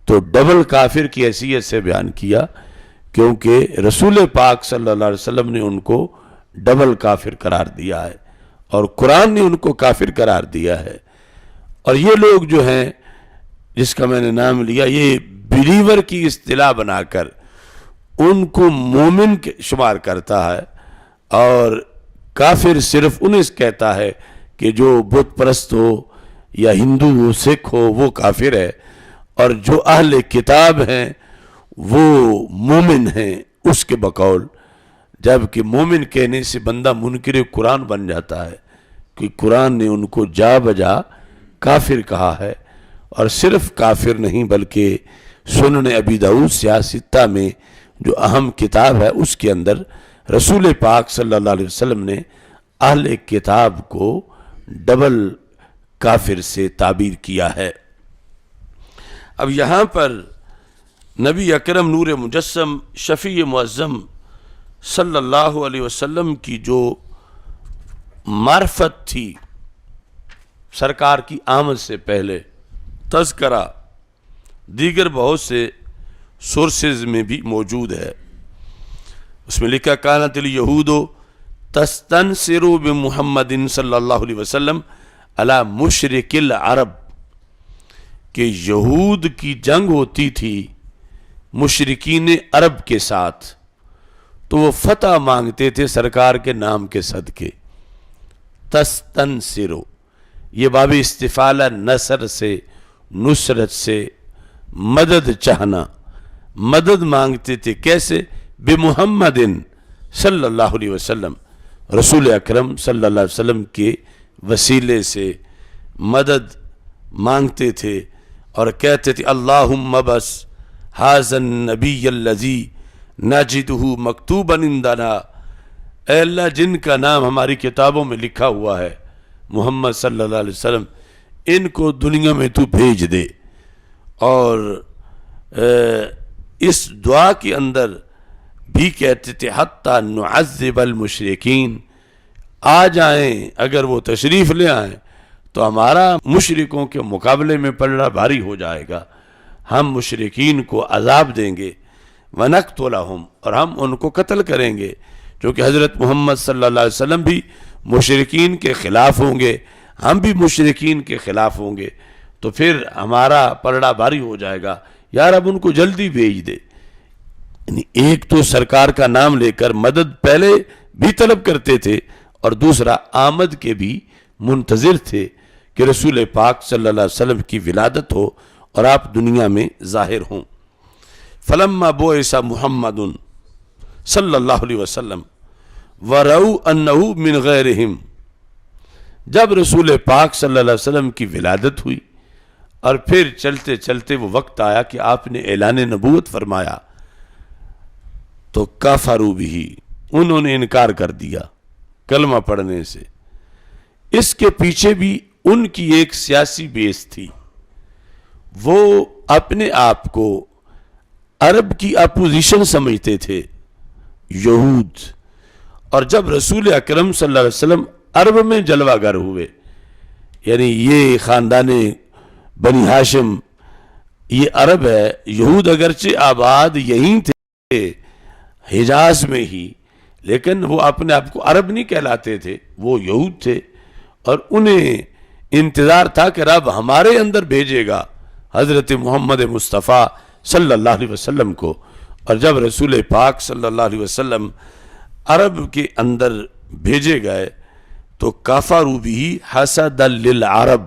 تو ڈبل کافر کی حیثیت سے بیان کیا، کیونکہ رسول پاک صلی اللہ علیہ وسلم نے ان کو ڈبل کافر قرار دیا ہے اور قرآن نے ان کو کافر قرار دیا ہے۔ اور یہ لوگ جو ہیں جس کا میں نے نام لیا، یہ بلیور کی اصطلاح بنا کر ان کو مومن شمار کرتا ہے، اور کافر صرف انہیں کہتا ہے کہ جو بت پرست ہو یا ہندو ہو سکھ ہو وہ کافر ہے، اور جو اہل کتاب ہیں وہ مومن ہیں اس کے بقول، جبکہ مومن کہنے سے بندہ منکر قرآن بن جاتا ہے، کہ قرآن نے ان کو جا بجا کافر کہا ہے۔ اور صرف کافر نہیں بلکہ سنن ابی داؤد سیاستہ میں جو اہم کتاب ہے اس کے اندر رسول پاک صلی اللہ علیہ وسلم نے اہل کتاب کو ڈبل کافر سے تعبیر کیا ہے۔ اب یہاں پر نبی اکرم نور مجسم شفیع معظم صلی اللہ علیہ وسلم کی جو معرفت تھی سرکار کی آمد سے پہلے، تذکرہ دیگر بہت سے سورسز میں بھی موجود ہے۔ اس میں لکھا کانت الیہود تستنصر بمحمد صلی اللہ علیہ وسلم علی مشرک العرب، کہ یہود کی جنگ ہوتی تھی مشرکین عرب کے ساتھ تو وہ فتح مانگتے تھے سرکار کے نام کے صدقے۔ تستنصر یہ باب استفالہ نصر سے، نصرت سے، مدد چاہنا، مدد مانگتے تھے۔ کیسے؟ بمحمد صلی اللہ علیہ وسلم، رسول اکرم صلی اللہ علیہ وسلم کے وسیلے سے مدد مانگتے تھے اور کہتے تھے اللہم بس ھذا النبی الذی نجدہ مکتوبا عندنا، اے اللہ جن کا نام ہماری کتابوں میں لکھا ہوا ہے محمد صلی اللہ علیہ وسلم، ان کو دنیا میں تو بھیج دے۔ اور اس دعا کے اندر بھی کہتے تھے حتی نعذب المشرکین، آ جائیں اگر وہ تشریف لے آئیں تو ہمارا مشرکوں کے مقابلے میں پلڑا بھاری ہو جائے گا، ہم مشرکین کو عذاب دیں گے، وَنَقْتُلَهُمْ، اور ہم ان کو قتل کریں گے، کیونکہ حضرت محمد صلی اللہ علیہ وسلم بھی مشرکین کے خلاف ہوں گے، ہم بھی مشرکین کے خلاف ہوں گے، تو پھر ہمارا پلڑا بھاری ہو جائے گا، یار اب ان کو جلدی بھیج دے۔ یعنی ایک تو سرکار کا نام لے کر مدد پہلے بھی طلب کرتے تھے، اور دوسرا آمد کے بھی منتظر تھے کہ رسول پاک صلی اللہ علیہ وسلم کی ولادت ہو اور آپ دنیا میں ظاہر ہوں۔ فلما بعث محمد صلی اللہ علیہ وسلم ورأوا انہ من غیرہم، جب رسول پاک صلی اللہ علیہ وسلم کی ولادت ہوئی اور پھر چلتے چلتے وہ وقت آیا کہ آپ نے اعلان نبوت فرمایا، تو کفروا بہ، انہوں نے انکار کر دیا کلمہ پڑھنے سے۔ اس کے پیچھے بھی ان کی ایک سیاسی بیس تھی، وہ اپنے آپ کو عرب کی اپوزیشن سمجھتے تھے، یہود، اور جب رسول اکرم صلی اللہ علیہ وسلم عرب میں جلوہ گر ہوئے، یعنی یہ خاندان بنی ہاشم یہ عرب ہے، یہود اگرچہ آباد یہیں تھے حجاز میں ہی، لیکن وہ اپنے آپ کو عرب نہیں کہلاتے تھے، وہ یہود تھے، اور انہیں انتظار تھا کہ رب ہمارے اندر بھیجے گا حضرت محمد مصطفیٰ صلی اللہ علیہ وسلم کو۔ اور جب رسول پاک صلی اللہ علیہ وسلم عرب کے اندر بھیجے گئے تو کفروا بہ حسدا للعرب،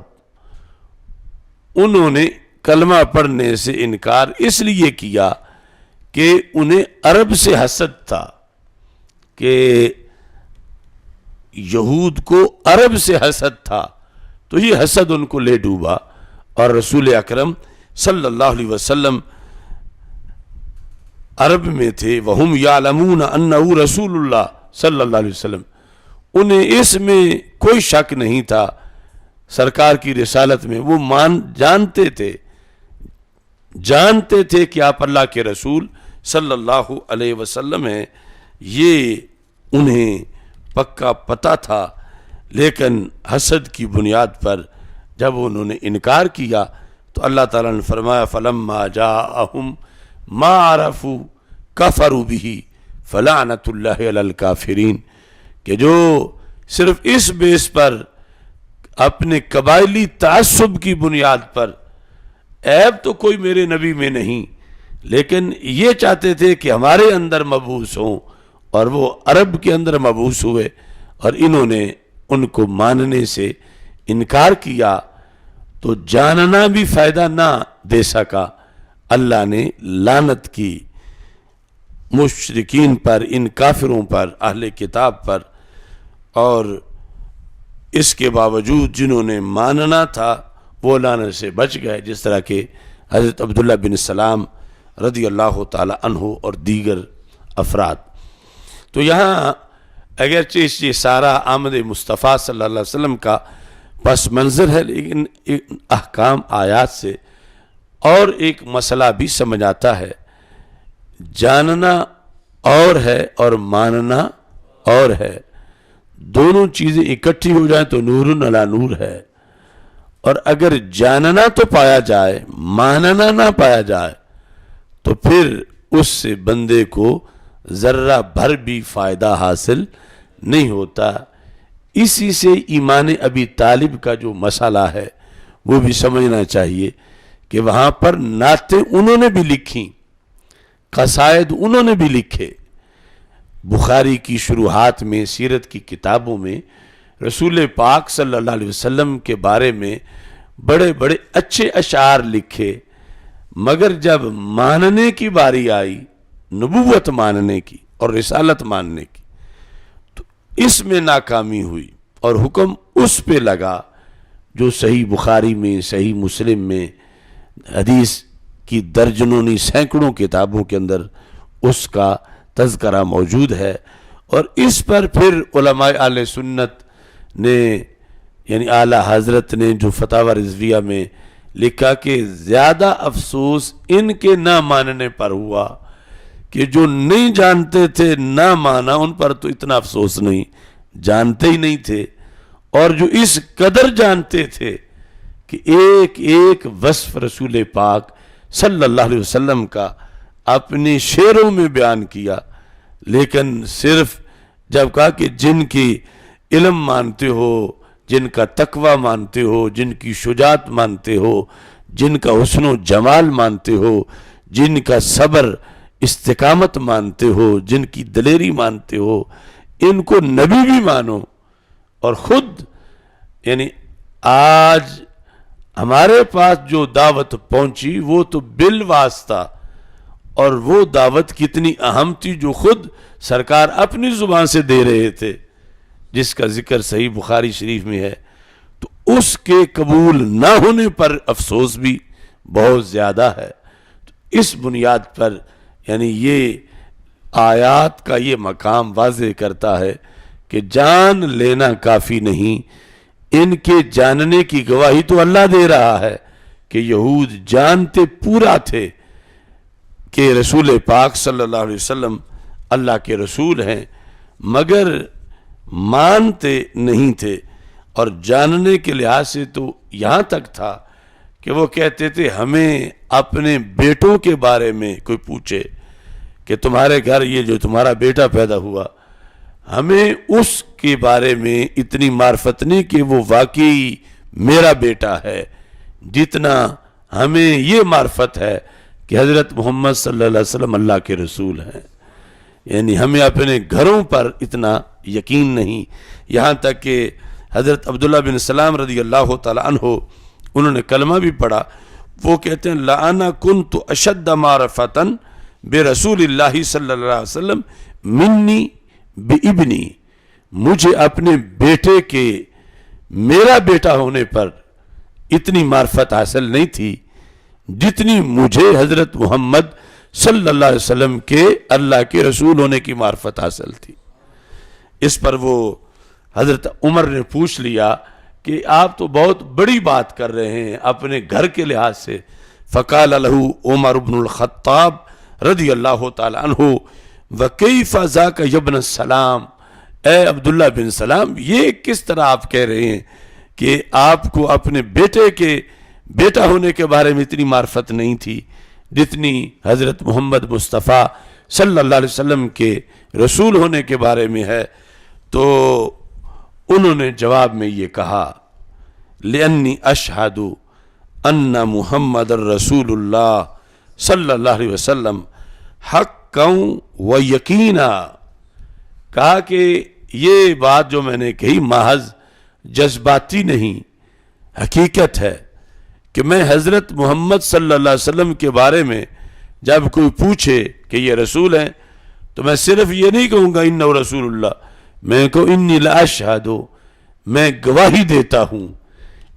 انہوں نے کلمہ پڑھنے سے انکار اس لیے کیا کہ انہیں عرب سے حسد تھا، کہ یہود کو عرب سے حسد تھا، تو یہ حسد ان کو لے ڈوبا، اور رسول اکرم صلی اللہ علیہ وسلم عرب میں تھے، وہم یعلمون انہ رسول اللہ صلی اللہ علیہ وسلم، انہیں اس میں کوئی شک نہیں تھا سرکار کی رسالت میں، وہ جانتے تھے کہ آپ اللہ کے رسول صلی اللہ علیہ وسلم ہیں، یہ انہیں پکا پتہ تھا، لیکن حسد کی بنیاد پر جب انہوں نے انکار کیا تو اللہ تعالیٰ نے فرمایا فلما جاءہم ما عرفوا کفروا بہ فلعنۃ اللہ علی الکافرین، کہ جو صرف اس بیس پر اپنے قبائلی تعصب کی بنیاد پر، عیب تو کوئی میرے نبی میں نہیں، لیکن یہ چاہتے تھے کہ ہمارے اندر مبعوث ہوں، اور وہ عرب کے اندر مبعوث ہوئے، اور انہوں نے ان کو ماننے سے انکار کیا، تو جاننا بھی فائدہ نہ دے سکا، اللہ نے لعنت کی مشرکین پر، ان کافروں پر، اہل کتاب پر، اور اس کے باوجود جنہوں نے ماننا تھا وہ لعنت سے بچ گئے، جس طرح کہ حضرت عبداللہ بن سلام رضی اللہ تعالی عنہ اور دیگر افراد۔ تو یہاں اگرچہ یہ سارا آمد مصطفیٰ صلی اللہ علیہ وسلم کا پس منظر ہے، لیکن احکام آیات سے اور ایک مسئلہ بھی سمجھ آتا ہے، جاننا اور ہے اور ماننا اور ہے، دونوں چیزیں اکٹھی ہو جائیں تو نور علی نور ہے، اور اگر جاننا تو پایا جائے ماننا نہ پایا جائے تو پھر اس سے بندے کو ذرہ بھر بھی فائدہ حاصل نہیں ہوتا۔ اسی سے ایمان ابی طالب کا جو مسئلہ ہے وہ بھی سمجھنا چاہیے کہ وہاں پر نعتیں انہوں نے بھی لکھی، قصائد انہوں نے بھی لکھے، بخاری کی شروحات میں، سیرت کی کتابوں میں رسول پاک صلی اللہ علیہ وسلم کے بارے میں بڑے بڑے اچھے اشعار لکھے، مگر جب ماننے کی باری آئی، نبوت ماننے کی اور رسالت ماننے کی، تو اس میں ناکامی ہوئی اور حکم اس پہ لگا جو صحیح بخاری میں، صحیح مسلم میں، حدیث کی درجنوں نہیں سینکڑوں کتابوں کے اندر اس کا تذکرہ موجود ہے۔ اور اس پر پھر علماء اہل سنت نے یعنی اعلیٰ حضرت نے جو فتاوی رضویہ میں لکھا کہ زیادہ افسوس ان کے نہ ماننے پر ہوا، کہ جو نہیں جانتے تھے نہ مانا، ان پر تو اتنا افسوس نہیں، جانتے ہی نہیں تھے، اور جو اس قدر جانتے تھے کہ ایک ایک وصف رسول پاک صلی اللہ علیہ وسلم کا اپنے شعروں میں بیان کیا، لیکن صرف جب کہا کہ جن کی علم مانتے ہو، جن کا تقوی مانتے ہو، جن کی شجاعت مانتے ہو، جن کا حسن و جمال مانتے ہو، جن کا صبر استقامت مانتے ہو، جن کی دلیری مانتے ہو، ان کو نبی بھی مانو۔ اور خود یعنی آج ہمارے پاس جو دعوت پہنچی وہ تو بالواسطہ، اور وہ دعوت کتنی اہم تھی جو خود سرکار اپنی زبان سے دے رہے تھے، جس کا ذکر صحیح بخاری شریف میں ہے، تو اس کے قبول نہ ہونے پر افسوس بھی بہت زیادہ ہے۔ تو اس بنیاد پر یعنی یہ آیات کا یہ مقام واضح کرتا ہے کہ جان لینا کافی نہیں، ان کے جاننے کی گواہی تو اللہ دے رہا ہے کہ یہود جانتے پورا تھے کہ رسول پاک صلی اللہ علیہ وسلم اللہ کے رسول ہیں، مگر مانتے نہیں تھے۔ اور جاننے کے لحاظ سے تو یہاں تک تھا کہ وہ کہتے تھے ہمیں اپنے بیٹوں کے بارے میں کوئی پوچھے کہ تمہارے گھر یہ جو تمہارا بیٹا پیدا ہوا، ہمیں اس کے بارے میں اتنی معرفت نہیں کہ وہ واقعی میرا بیٹا ہے، جتنا ہمیں یہ معرفت ہے کہ حضرت محمد صلی اللہ علیہ وسلم اللہ کے رسول ہیں۔ یعنی ہمیں اپنے گھروں پر اتنا یقین نہیں، یہاں تک کہ حضرت عبداللہ بن سلام رضی اللہ تعالی عنہ انہوں نے کلمہ بھی پڑھا، وہ کہتے ہیں لَأَنَا كُنْتُ أَشَدَّ مَعْرَفَةً بِرَسُولِ اللَّهِ صلی اللہ علیہ وسلم منی بِإِبْنِي، مجھے اپنے بیٹے کے میرا بیٹا ہونے پر اتنی معرفت حاصل نہیں تھی جتنی مجھے حضرت محمد صلی اللہ علیہ وسلم کے اللہ کے رسول ہونے کی معرفت حاصل تھی۔ اس پر وہ حضرت عمر نے پوچھ لیا کہ آپ تو بہت بڑی بات کر رہے ہیں اپنے گھر کے لحاظ سے۔ فقال له عمر بن الخطاب رضی اللہ تعالی عنہ وَكَيْفَ ذَاكَ يَا ابْنَ السَّلَامِ، اے عبداللہ بن سلام، یہ کس طرح آپ کہہ رہے ہیں کہ آپ کو اپنے بیٹے کے بیٹا ہونے کے بارے میں اتنی معرفت نہیں تھی جتنی حضرت محمد مصطفیٰ صلی اللہ علیہ وسلم کے رسول ہونے کے بارے میں ہے؟ تو انہوں نے جواب میں یہ کہا لِأَنِّي أَشْهَدُ أَنَّ مُحَمَّدَ الرَّسُولُ اللَّهِ صلی اللہ علیہ وسلم حَقًّا وَيَقِينًا، کہا کہ یہ بات جو میں نے کہی محض جذباتی نہیں، حقیقت ہے کہ میں حضرت محمد صلی اللہ علیہ وسلم کے بارے میں جب کوئی پوچھے کہ یہ رسول ہیں تو میں صرف یہ نہیں کہوں گا انہ رسول اللہ، میں کہوں انی لاشہد، میں گواہی دیتا ہوں،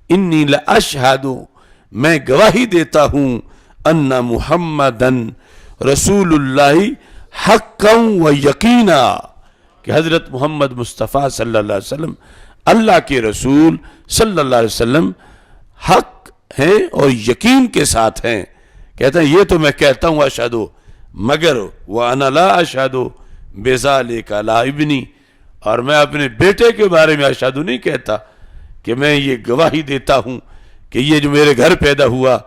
انی لاشہد، میں گواہی دیتا ہوں ان محمدن رسول اللہ حقا و یقینا، کہ حضرت محمد مصطفیٰ صلی اللہ علیہ وسلم اللہ کے رسول صلی اللہ علیہ وسلم حق ہیں اور یقین کے ساتھ ہیں۔ کہتا ہے یہ تو میں کہتا ہوں اشہدو، مگر وَأَنَا لَا أَشْهَدُ بِذَلِكَ عَلَىٰ ابْنِي، اور میں اپنے بیٹے کے بارے میں اشہدو نہیں کہتا کہ میں یہ گواہی دیتا ہوں کہ یہ جو میرے گھر پیدا ہوا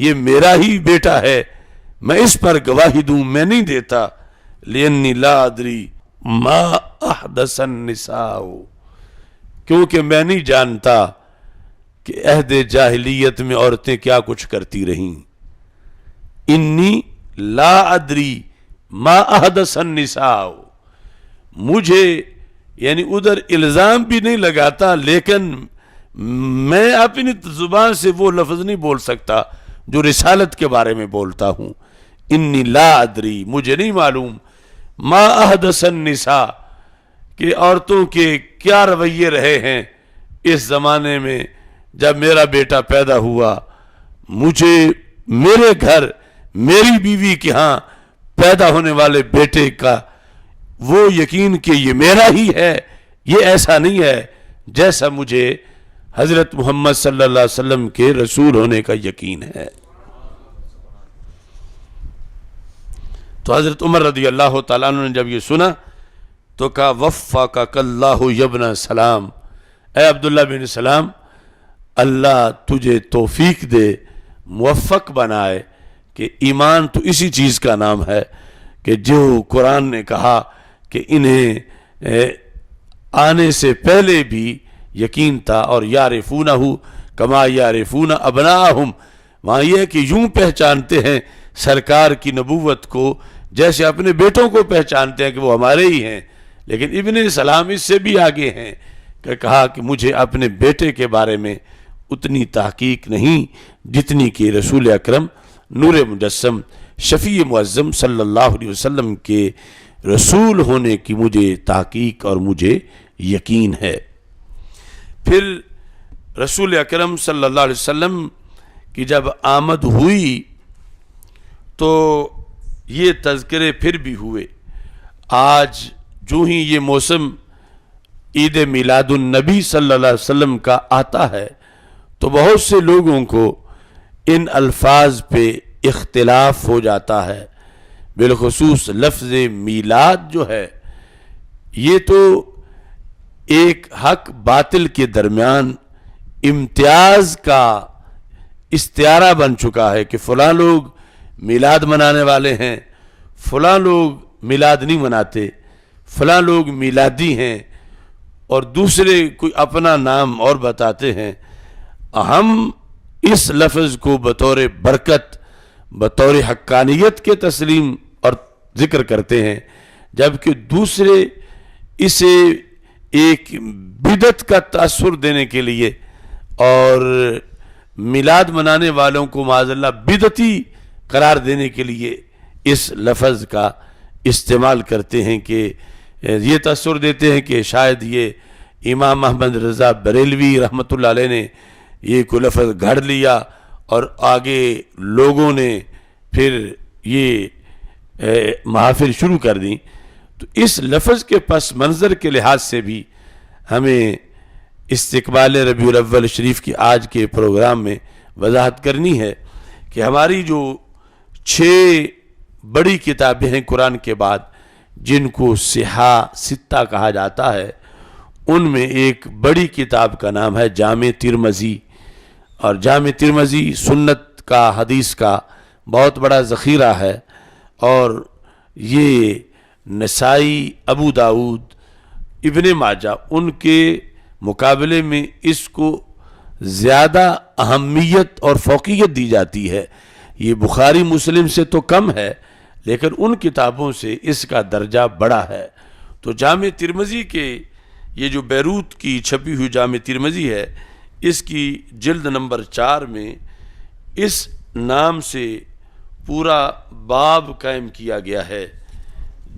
یہ میرا ہی بیٹا ہے، میں اس پر گواہی دوں، میں نہیں دیتا۔ لِأَنِّي لَا أَدْرِي مَا أَحْدَثَ النِّسَاءُ، کیونکہ میں نہیں جانتا کہ عہد جاہلیت میں عورتیں کیا کچھ کرتی رہیں۔ انی لا ادری ما احدث النساء، مجھے یعنی ادھر الزام بھی نہیں لگاتا، لیکن میں اپنی زبان سے وہ لفظ نہیں بول سکتا جو رسالت کے بارے میں بولتا ہوں۔ انی لا ادری، مجھے نہیں معلوم، ما احدث النساء، کہ عورتوں کے کیا رویے رہے ہیں اس زمانے میں. جب میرا بیٹا پیدا ہوا مجھے میرے گھر میری بیوی کے ہاں پیدا ہونے والے بیٹے کا وہ یقین کہ یہ میرا ہی ہے، یہ ایسا نہیں ہے جیسا مجھے حضرت محمد صلی اللہ علیہ وسلم کے رسول ہونے کا یقین ہے. تو حضرت عمر رضی اللہ تعالیٰ عنہ نے جب یہ سنا تو کہا وفقک اللہ یبن سلام، اے عبداللہ بن سلام اللہ تجھے توفیق دے، موفق بنائے کہ ایمان تو اسی چیز کا نام ہے کہ جو قرآن نے کہا کہ انہیں آنے سے پہلے بھی یقین تھا اور یعرفونہ کما یعرفون ابناءہم، وہاں یہ ہے کہ یوں پہچانتے ہیں سرکار کی نبوت کو جیسے اپنے بیٹوں کو پہچانتے ہیں کہ وہ ہمارے ہی ہیں. لیکن ابن سلام اس سے بھی آگے ہیں کہ کہا کہ مجھے اپنے بیٹے کے بارے میں اتنی تحقیق نہیں جتنی کہ رسول اکرم نور مجسم شفیع معظم صلی اللہ علیہ وسلم کے رسول ہونے کی مجھے تحقیق اور مجھے یقین ہے. پھر رسول اکرم صلی اللہ علیہ وسلم کی جب آمد ہوئی تو یہ تذکرے پھر بھی ہوئے. آج جو ہی یہ موسم عید میلاد النبی صلی اللہ علیہ وسلم کا آتا ہے تو بہت سے لوگوں کو ان الفاظ پہ اختلاف ہو جاتا ہے. بالخصوص لفظ میلاد جو ہے یہ تو ایک حق باطل کے درمیان امتیاز کا استعارہ بن چکا ہے کہ فلاں لوگ میلاد منانے والے ہیں، فلاں لوگ میلاد نہیں مناتے، فلاں لوگ میلادی ہیں اور دوسرے کوئی اپنا نام اور بتاتے ہیں. ہم اس لفظ کو بطور برکت، بطور حقانیت کے تسلیم اور ذکر کرتے ہیں، جبکہ دوسرے اسے ایک بدعت کا تاثر دینے کے لیے اور میلاد منانے والوں کو معاذ اللہ بدعتی قرار دینے کے لیے اس لفظ کا استعمال کرتے ہیں کہ یہ تاثر دیتے ہیں کہ شاید یہ امام احمد رضا بریلوی رحمۃ اللہ علیہ نے یہ کوئی لفظ گھڑ لیا اور آگے لوگوں نے پھر یہ محافل شروع کر دیں. تو اس لفظ کے پس منظر کے لحاظ سے بھی ہمیں استقبال ربیع الاول شریف کی آج کے پروگرام میں وضاحت کرنی ہے کہ ہماری جو 6 بڑی کتابیں ہیں قرآن کے بعد جن کو صحاح ستہ کہا جاتا ہے، ان میں ایک بڑی کتاب کا نام ہے جامع ترمذی. اور جامع ترمذی سنت کا حدیث کا بہت بڑا ذخیرہ ہے اور یہ نسائی، ابو داؤد، ابن ماجہ ان کے مقابلے میں اس کو زیادہ اہمیت اور فوقیت دی جاتی ہے. یہ بخاری مسلم سے تو کم ہے لیکن ان کتابوں سے اس کا درجہ بڑا ہے. تو جامع ترمذی کے یہ جو بیروت کی چھپی ہوئی جامع ترمذی ہے اس کی جلد نمبر 4 میں اس نام سے پورا باب قائم کیا گیا ہے،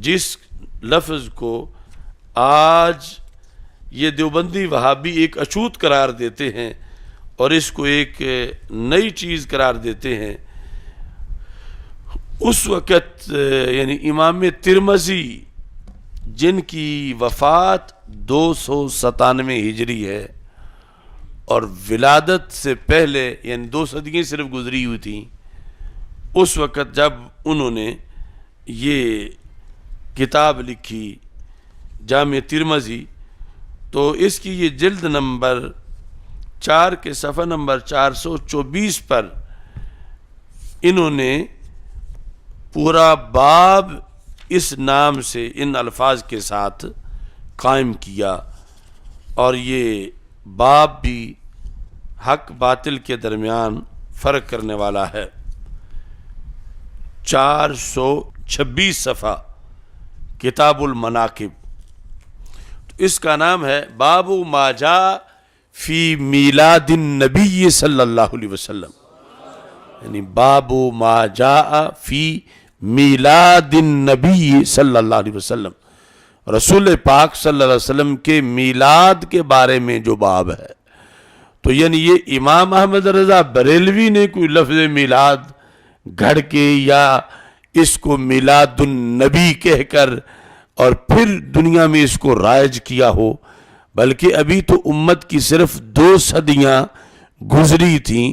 جس لفظ کو آج یہ دیوبندی وہابی ایک اچھوت قرار دیتے ہیں اور اس کو ایک نئی چیز قرار دیتے ہیں. اس وقت یعنی امام ترمذی جن کی وفات 297 ہجری ہے اور ولادت سے پہلے یعنی 2 صدیاں صرف گزری ہوئی تھیں، اس وقت جب انہوں نے یہ کتاب لکھی جامع ترمذی تو اس کی یہ جلد نمبر 4 کے صفحہ نمبر 424 پر انہوں نے پورا باب اس نام سے ان الفاظ کے ساتھ قائم کیا. اور یہ باب بھی حق باطل کے درمیان فرق کرنے والا ہے. 426 صفحہ کتاب المناقب. تو اس کا نام ہے باب ما جاء فی میلاد النبی صلی اللہ علیہ وسلم، یعنی باب ما جاء فی میلاد النبی صلی اللہ علیہ وسلم. رسول پاک صلی اللہ علیہ وسلم کے میلاد کے بارے میں جو باب ہے، تو یعنی یہ امام احمد رضا بریلوی نے کوئی لفظ میلاد گھڑ کے یا اس کو میلاد النبی کہہ کر اور پھر دنیا میں اس کو رائج کیا ہو، بلکہ ابھی تو امت کی صرف 2 صدیاں گزری تھیں۔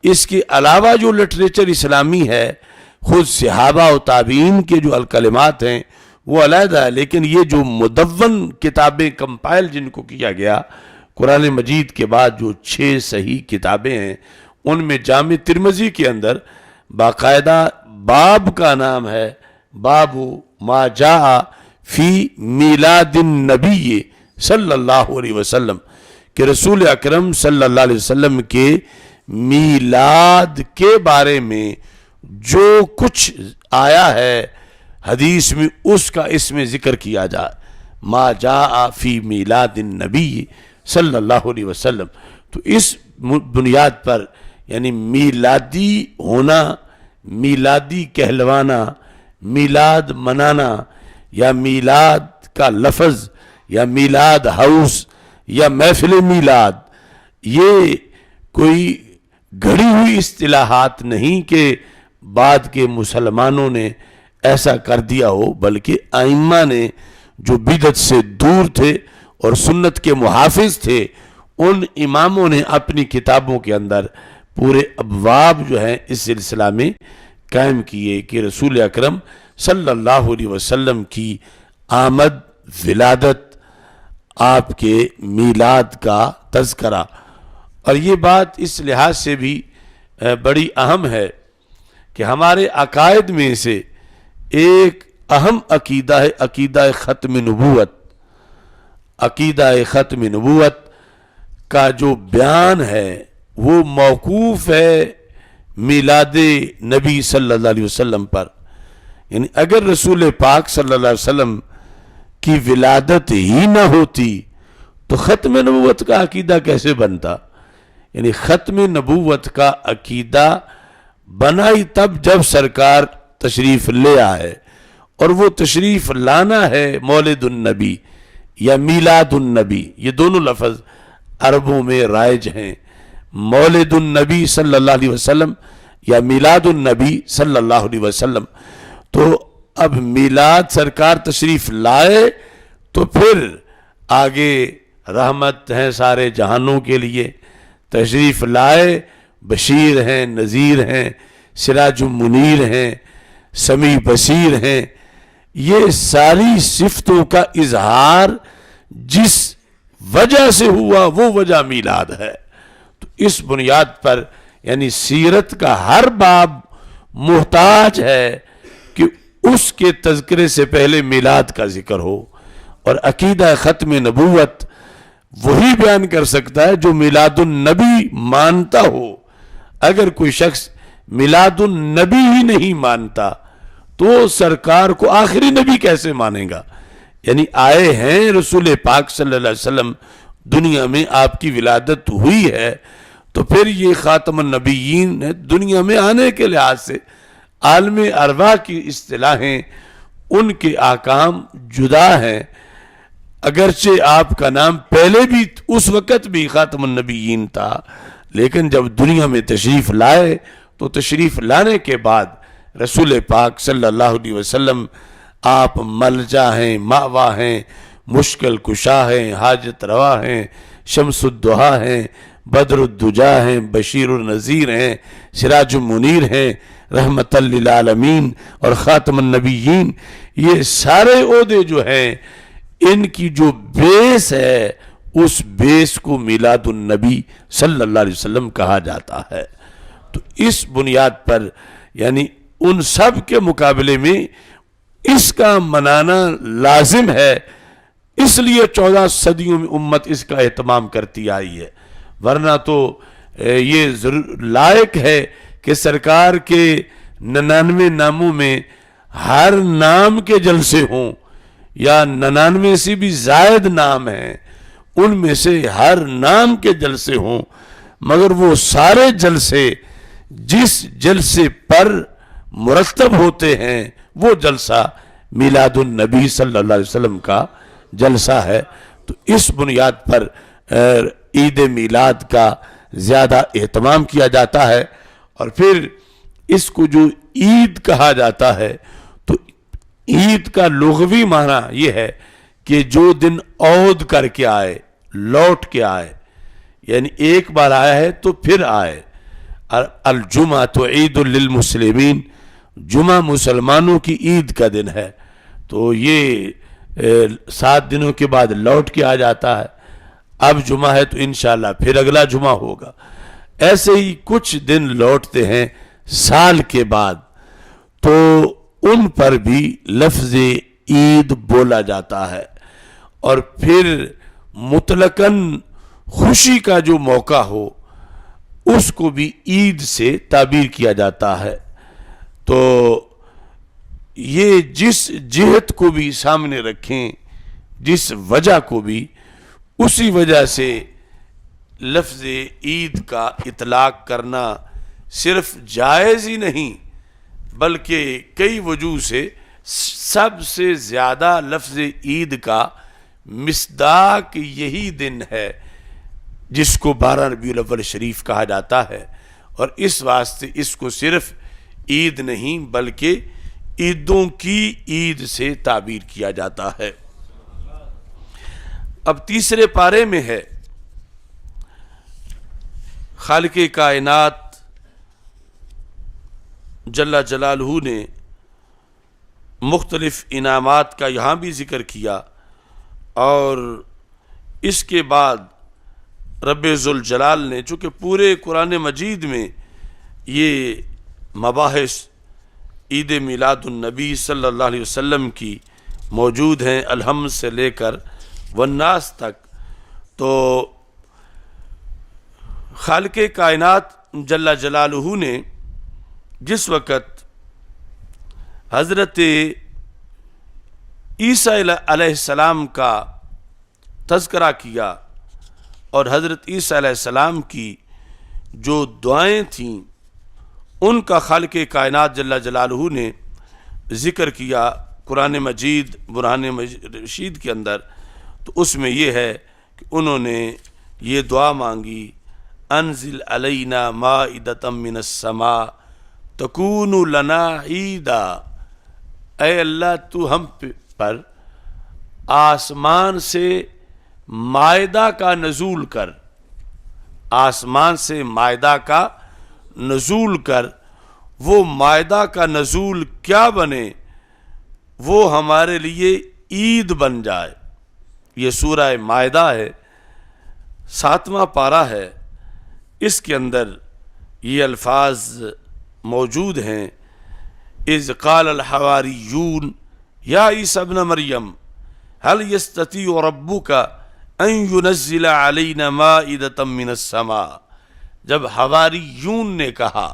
اس کے علاوہ جو لٹریچر اسلامی ہے، خود صحابہ و تابعین کے جو الکلمات ہیں وہ علیحدہ ہے، لیکن یہ جو مدون کتابیں کمپائل جن کو کیا گیا قرآن مجید کے بعد جو 6 صحیح کتابیں ہیں، ان میں جامع ترمذی کے اندر باقاعدہ باب کا نام ہے باب ما جاء فی میلاد النبی صلی اللہ علیہ وسلم، کہ رسول اکرم صلی اللہ علیہ وسلم کے میلاد کے بارے میں جو کچھ آیا ہے حدیث میں اس کا اس میں ذکر کیا جائے، ما جاء فی میلاد النبی صلی اللہ علیہ وسلم۔ تو اس بنیاد پر یعنی میلادی ہونا، میلادی کہلوانا، میلاد منانا، یا میلاد کا لفظ یا میلاد ہاؤس یا محفل میلاد، یہ کوئی گھڑی ہوئی اصطلاحات نہیں کہ بعد کے مسلمانوں نے ایسا کر دیا ہو، بلکہ ائمہ نے جو بدعت سے دور تھے اور سنت کے محافظ تھے، ان اماموں نے اپنی کتابوں کے اندر پورے ابواب جو ہیں اس سلسلہ میں قائم کیے کہ رسول اکرم صلی اللہ علیہ وسلم کی آمد، ولادت، آپ کے میلاد کا تذکرہ۔ اور یہ بات اس لحاظ سے بھی بڑی اہم ہے کہ ہمارے عقائد میں سے ایک اہم عقیدہ ہے عقیدہ ختم نبوت۔ عقیدہ ختم نبوت کا جو بیان ہے وہ موقوف ہے میلاد نبی صلی اللہ علیہ وسلم پر، یعنی اگر رسول پاک صلی اللہ علیہ وسلم کی ولادت ہی نہ ہوتی تو ختم نبوت کا عقیدہ کیسے بنتا؟ یعنی ختم نبوت کا عقیدہ بنائی تب جب سرکار تشریف لے آئے، اور وہ تشریف لانا ہے مولد النبی یا میلاد النبی، یہ دونوں لفظ عربوں میں رائج ہیں، مولد النبی صلی اللہ علیہ وسلم یا میلاد النبی صلی اللہ علیہ وسلم۔ تو اب میلاد سرکار تشریف لائے تو پھر آگے رحمت ہیں سارے جہانوں کے لیے، تشریف لائے، بشیر ہیں، نذیر ہیں، سراج منیر ہیں، سمیع بصیر ہیں، یہ ساری صفتوں کا اظہار جس وجہ سے ہوا وہ وجہ میلاد ہے۔ تو اس بنیاد پر یعنی سیرت کا ہر باب محتاج ہے کہ اس کے تذکرے سے پہلے میلاد کا ذکر ہو، اور عقیدہ ختم نبوت وہی بیان کر سکتا ہے جو میلاد النبی مانتا ہو۔ اگر کوئی شخص میلاد النبی ہی نہیں مانتا تو سرکار کو آخری نبی کیسے مانے گا؟ یعنی آئے ہیں رسول پاک صلی اللہ علیہ وسلم، دنیا میں آپ کی ولادت ہوئی ہے، تو پھر یہ خاتم النبیین ہے۔ دنیا میں آنے کے لحاظ سے عالم ارواح کی اصطلاحیں، ان کے احکام جدا ہیں، اگرچہ آپ کا نام پہلے بھی اس وقت بھی خاتم النبیین تھا، لیکن جب دنیا میں تشریف لائے تو تشریف لانے کے بعد رسول پاک صلی اللہ علیہ وسلم آپ ملجا ہیں، مأوا ہیں، مشکل کشا ہیں، حاجت روا ہیں، شمس الدحا ہیں، بدر الدجا ہیں، بشیر النذیر ہیں، سراج منیر ہیں، رحمت للعالمین اور خاتم النبیین۔ یہ سارے عہدے جو ہیں ان کی جو بیس ہے اس بیس کو میلاد النبی صلی اللہ علیہ وسلم کہا جاتا ہے۔ تو اس بنیاد پر یعنی ان سب کے مقابلے میں اس کا منانا لازم ہے، اس لیے 14 صدیوں میں امت اس کا اہتمام کرتی آئی ہے، ورنہ تو یہ ضرور لائق ہے کہ سرکار کے 99 ناموں میں ہر نام کے جلسے ہوں، یا 99 سے بھی زائد نام ہیں ان میں سے ہر نام کے جلسے ہوں، مگر وہ سارے جلسے جس جلسے پر مرتب ہوتے ہیں وہ جلسہ میلاد النبی صلی اللہ علیہ وسلم کا جلسہ ہے، تو اس بنیاد پر عید میلاد کا زیادہ اہتمام کیا جاتا ہے۔ اور پھر اس کو جو عید کہا جاتا ہے، تو عید کا لغوی معنی یہ ہے کہ جو دن عود کر کے آئے، لوٹ کے آئے، یعنی ایک بار آیا ہے تو پھر آئے۔ الجمعہ تو عید للمسلمین، جمعہ مسلمانوں کی عید کا دن ہے، تو یہ 7 دنوں کے بعد لوٹ کے آ جاتا ہے۔ اب جمعہ ہے تو انشاءاللہ پھر اگلا جمعہ ہوگا۔ ایسے ہی کچھ دن لوٹتے ہیں سال کے بعد، تو ان پر بھی لفظ عید بولا جاتا ہے۔ اور پھر مطلقاً خوشی کا جو موقع ہو اس کو بھی عید سے تعبیر کیا جاتا ہے۔ تو یہ جس جہت کو بھی سامنے رکھیں، جس وجہ کو بھی، اسی وجہ سے لفظ عید کا اطلاق کرنا صرف جائز ہی نہیں بلکہ کئی وجوہ سے سب سے زیادہ لفظ عید کا مصداق یہی دن ہے جس کو 12 ربیع الاول شریف کہا جاتا ہے، اور اس واسطے اس کو صرف عید نہیں بلکہ عیدوں کی عید سے تعبیر کیا جاتا ہے۔ اب تیسرے پارے میں ہے خالق کائنات جل جلالہ نے مختلف انعامات کا یہاں بھی ذکر کیا، اور اس کے بعد رب ذوالجلال نے، چونکہ پورے قرآن مجید میں یہ مباحث عید میلاد النبی صلی اللہ علیہ وسلم کی موجود ہیں، الحمد سے لے کر والناس تک، تو خالق کائنات جل جلالہ نے جس وقت حضرت عیسیٰ علیہ السلام کا تذکرہ کیا اور حضرت عیسیٰ علیہ السلام کی جو دعائیں تھیں ان کا خالق کائنات جل جلالہ نے ذکر کیا قرآن مجید برہان رشید کے اندر، تو اس میں یہ ہے کہ انہوں نے یہ دعا مانگی، انزل علینا مائدۃ من السماء تکون لنا عیدا، اے اللہ تو ہم پر آسمان سے مائدہ کا نزول کر، آسمان سے مائدہ کا نزول کر۔ وہ مائدہ کا نزول کیا بنے؟ وہ ہمارے لیے عید بن جائے۔ یہ سورہ مائدہ ہے، 7واں پارہ ہے، اس کے اندر یہ الفاظ موجود ہیں، اذ قال الحواریون یا عیسی ابن مریم هل یستطیع ربک ان ینزل علینا مائدۃ من السماء، جب حواریون نے کہا،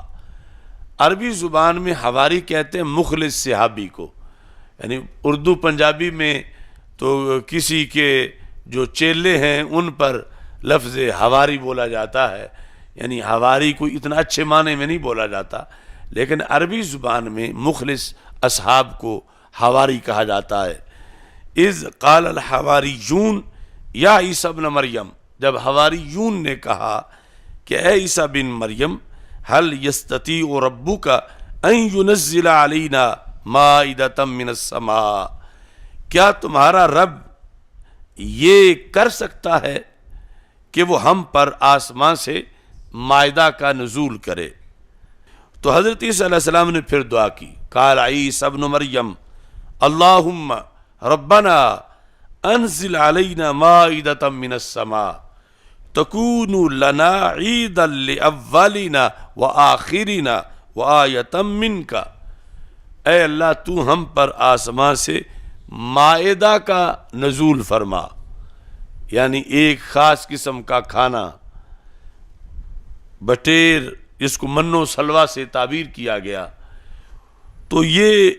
عربی زبان میں حواری کہتے ہیں مخلص صحابی کو، یعنی اردو پنجابی میں تو کسی کے جو چیلے ہیں ان پر لفظ حواری بولا جاتا ہے، یعنی حواری کو اتنا اچھے معنی میں نہیں بولا جاتا، لیکن عربی زبان میں مخلص اصحاب کو حواری کہا جاتا ہے۔ اذ قال الحواریون یا عیسی ابن مریم، جب حواریون نے کہا کہ اے عیسیٰ بن مریم، هل یستطیع ربک ان ینزل علینا مائدۃ من السماء، کیا تمہارا رب یہ کر سکتا ہے کہ وہ ہم پر آسمان سے مائدہ کا نزول کرے؟ تو حضرت عیسیٰ علیہ السلام نے پھر دعا کی، قال عیسی ابن مریم اللہم ربنا انزل علینا مائدۃ من السماء تکون لنا عیدا لاولنا وآخرنا وآیۃ منک، اے اللہ تو ہم پر آسمان سے مائدہ کا نزول فرما، یعنی ایک خاص قسم کا کھانا، بٹیر جس کو من و سلوہ سے تعبیر کیا گیا، تو یہ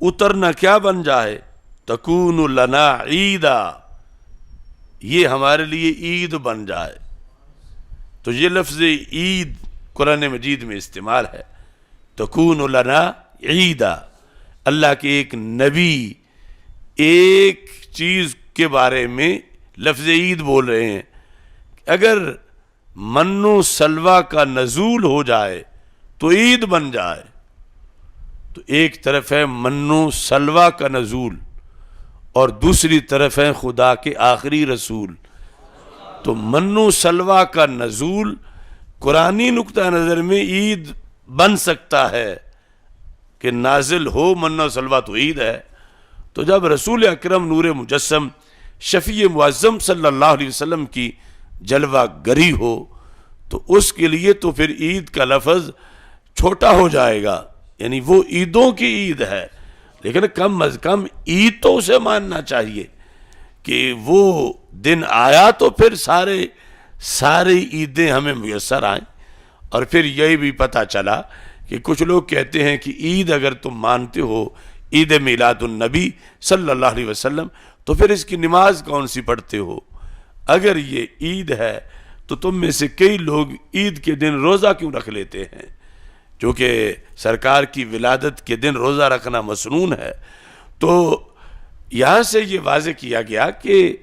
اترنا کیا بن جائے؟ تکون لنا عیدا، یہ ہمارے لیے عید بن جائے۔ تو یہ لفظ عید قرآن مجید میں استعمال ہے، تکون لنا عیدا، اللہ کے ایک نبی ایک چیز کے بارے میں لفظ عید بول رہے ہیں. اگر من و سلوہ کا نزول ہو جائے تو عید بن جائے. تو ایک طرف ہے من و سلوہ کا نزول اور دوسری طرف ہے خدا کے آخری رسول. تو من و سلوہ کا نزول قرآنی نقطہ نظر میں عید بن سکتا ہے کہ نازل ہو من و سلوہ تو عید ہے. تو جب رسول اکرم نور مجسم شفیع معظم صلی اللہ علیہ وسلم کی جلوہ گری ہو تو اس کے لیے تو پھر عید کا لفظ چھوٹا ہو جائے گا، یعنی وہ عیدوں کی عید ہے. لیکن کم از کم عید تو اسے ماننا چاہیے کہ وہ دن آیا تو پھر سارے عیدیں ہمیں میسر آئیں. اور پھر یہی بھی پتہ چلا کہ کچھ لوگ کہتے ہیں کہ عید اگر تم مانتے ہو عید میلاد النبی صلی اللہ علیہ وسلم تو پھر اس کی نماز کون سی پڑھتے ہو؟ اگر یہ عید ہے تو تم میں سے کئی لوگ عید کے دن روزہ کیوں رکھ لیتے ہیں؟ جو کہ سرکار کی ولادت کے دن روزہ رکھنا مسنون ہے. تو یہاں سے یہ واضح کیا گیا کہ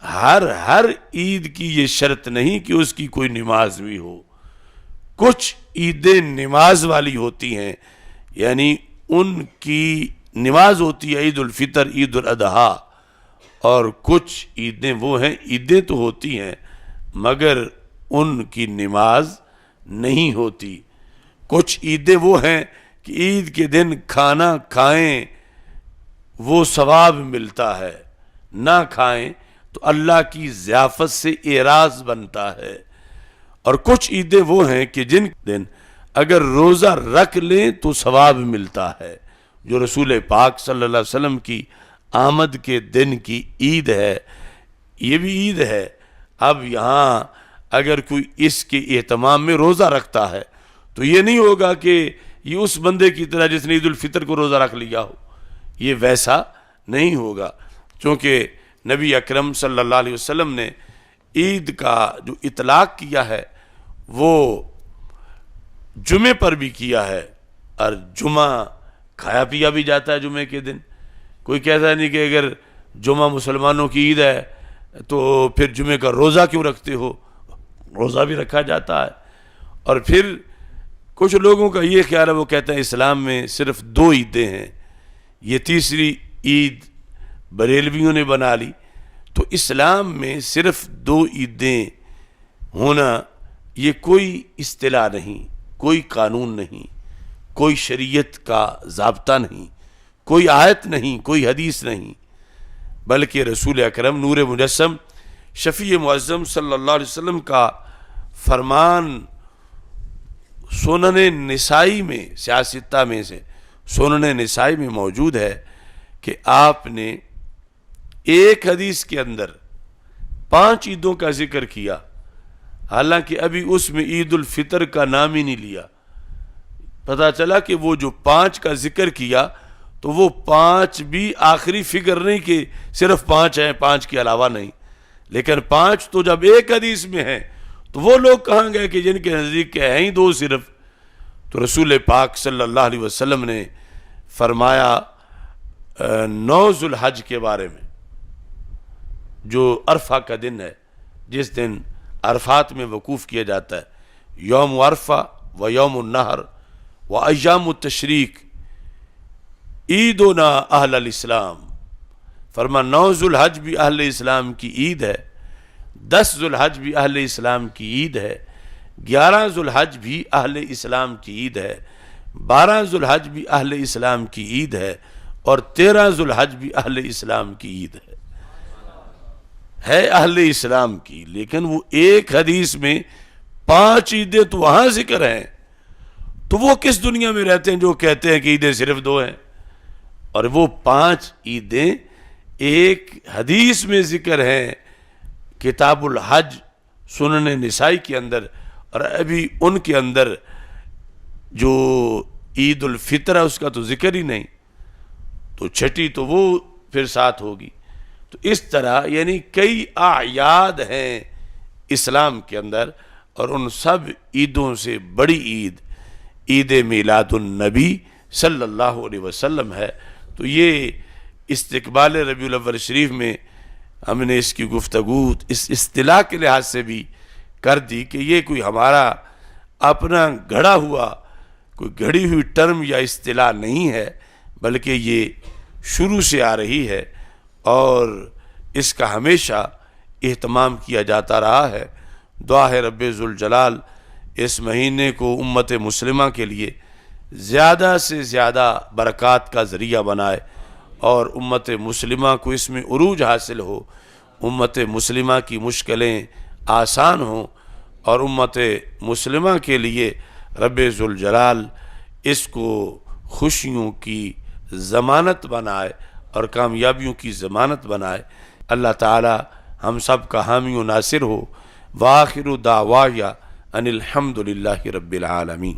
ہر عید کی یہ شرط نہیں کہ اس کی کوئی نماز بھی ہو. کچھ عیدیں نماز والی ہوتی ہیں، یعنی ان کی نماز ہوتی ہے عید الفطر، عید الاضحیٰ. اور کچھ عیدیں وہ ہیں، عیدیں تو ہوتی ہیں مگر ان کی نماز نہیں ہوتی. کچھ عیدیں وہ ہیں کہ عید کے دن کھانا کھائیں وہ ثواب ملتا ہے، نہ کھائیں تو اللہ کی ضیافت سے اعراض بنتا ہے. اور کچھ عیدیں وہ ہیں کہ جن دن اگر روزہ رکھ لیں تو ثواب ملتا ہے، جو رسول پاک صلی اللہ علیہ وسلم کی آمد کے دن کی عید ہے. یہ بھی عید ہے. اب یہاں اگر کوئی اس کے اہتمام میں روزہ رکھتا ہے تو یہ نہیں ہوگا کہ یہ اس بندے کی طرح جس نے عید الفطر کو روزہ رکھ لیا ہو، یہ ویسا نہیں ہوگا. چونکہ نبی اکرم صلی اللہ علیہ وسلم نے عید کا جو اطلاق کیا ہے وہ جمعے پر بھی کیا ہے، اور جمعہ کھایا پیا بھی جاتا ہے جمعے کے دن. کوئی کہتا نہیں کہ اگر جمعہ مسلمانوں کی عید ہے تو پھر جمعے کا روزہ کیوں رکھتے ہو؟ روزہ بھی رکھا جاتا ہے. اور پھر کچھ لوگوں کا یہ خیال ہے، وہ کہتے ہیں اسلام میں صرف 2 عیدیں ہیں، یہ تیسری عید بریلویوں نے بنا لی. تو اسلام میں صرف 2 عیدیں ہونا یہ کوئی اصطلاح نہیں، کوئی قانون نہیں، کوئی شریعت کا ضابطہ نہیں، کوئی آیت نہیں، کوئی حدیث نہیں، بلکہ رسول اکرم نور مجسم شفیع معظم صلی اللہ علیہ وسلم کا فرمان سنن نسائی میں، سیاستہ میں سے سنن نسائی میں موجود ہے کہ آپ نے ایک حدیث کے اندر 5 عیدوں کا ذکر کیا، حالانکہ ابھی اس میں عید الفطر کا نام ہی نہیں لیا. پتہ چلا کہ وہ جو 5 کا ذکر کیا تو وہ 5 بھی آخری فگر نہیں کہ صرف 5 ہیں، 5 کے علاوہ نہیں، لیکن 5 تو جب ایک حدیث میں ہیں تو وہ لوگ کہاں گئے کہ جن کے نزدیک کے ہیں ہی 2 صرف. تو رسول پاک صلی اللہ علیہ وسلم نے فرمایا 9 ذو الحج کے بارے میں، جو عرفہ کا دن ہے، جس دن عرفات میں وقوف کیا جاتا ہے، یوم عرفہ و یوم النحر و ایام التشریق عیدنا اہل الاسلام. فرما 9 ذو الحج بھی اہل اسلام کی عید ہے، 10 ذو الحج بھی اہل اسلام کی عید ہے، 11 ذو الحج بھی اہل اسلام کی عید ہے، 12 ذو الحج بھی اہل اسلام کی عید ہے، اور 13 ذو الحج بھی اہل اسلام کی عید ہے اہل اسلام کی. لیکن وہ ایک حدیث میں 5 عیدیں تو وہاں ذکر ہیں، تو وہ کس دنیا میں رہتے ہیں جو کہتے ہیں کہ عیدیں صرف 2 ہیں؟ اور وہ 5 عیدیں ایک حدیث میں ذکر ہیں کتاب الحج سنن نسائی کے اندر، اور ابھی ان کے اندر جو عید الفطر ہے اس کا تو ذکر ہی نہیں. تو چھٹی تو وہ پھر ساتھ ہوگی. تو اس طرح یعنی کئی اعیاد ہیں اسلام کے اندر، اور ان سب عیدوں سے بڑی عید عید میلاد النبی صلی اللہ علیہ وسلم ہے. تو یہ استقبال ربیع الاول شریف میں ہم نے اس کی گفتگو اس اصطلاح کے لحاظ سے بھی کر دی کہ یہ کوئی ہمارا اپنا گھڑا ہوا کوئی گھڑی ہوئی ٹرم یا اصطلاح نہیں ہے، بلکہ یہ شروع سے آ رہی ہے اور اس کا ہمیشہ اہتمام کیا جاتا رہا ہے۔ دعا ہے رب ذوالجلال اس مہینے کو امت مسلمہ کے لیے زیادہ سے زیادہ برکات کا ذریعہ بنائے اور امت مسلمہ کو اس میں عروج حاصل ہو، امت مسلمہ کی مشکلیں آسان ہوں اور امت مسلمہ کے لیے رب ذوالجلال اس کو خوشیوں کی ضمانت بنائے اور کامیابیوں کی ضمانت بنائے۔ اللہ تعالی ہم سب کا حامی و ناصر ہو۔ وآخر دعوایا ان الحمد للہ رب العالمین۔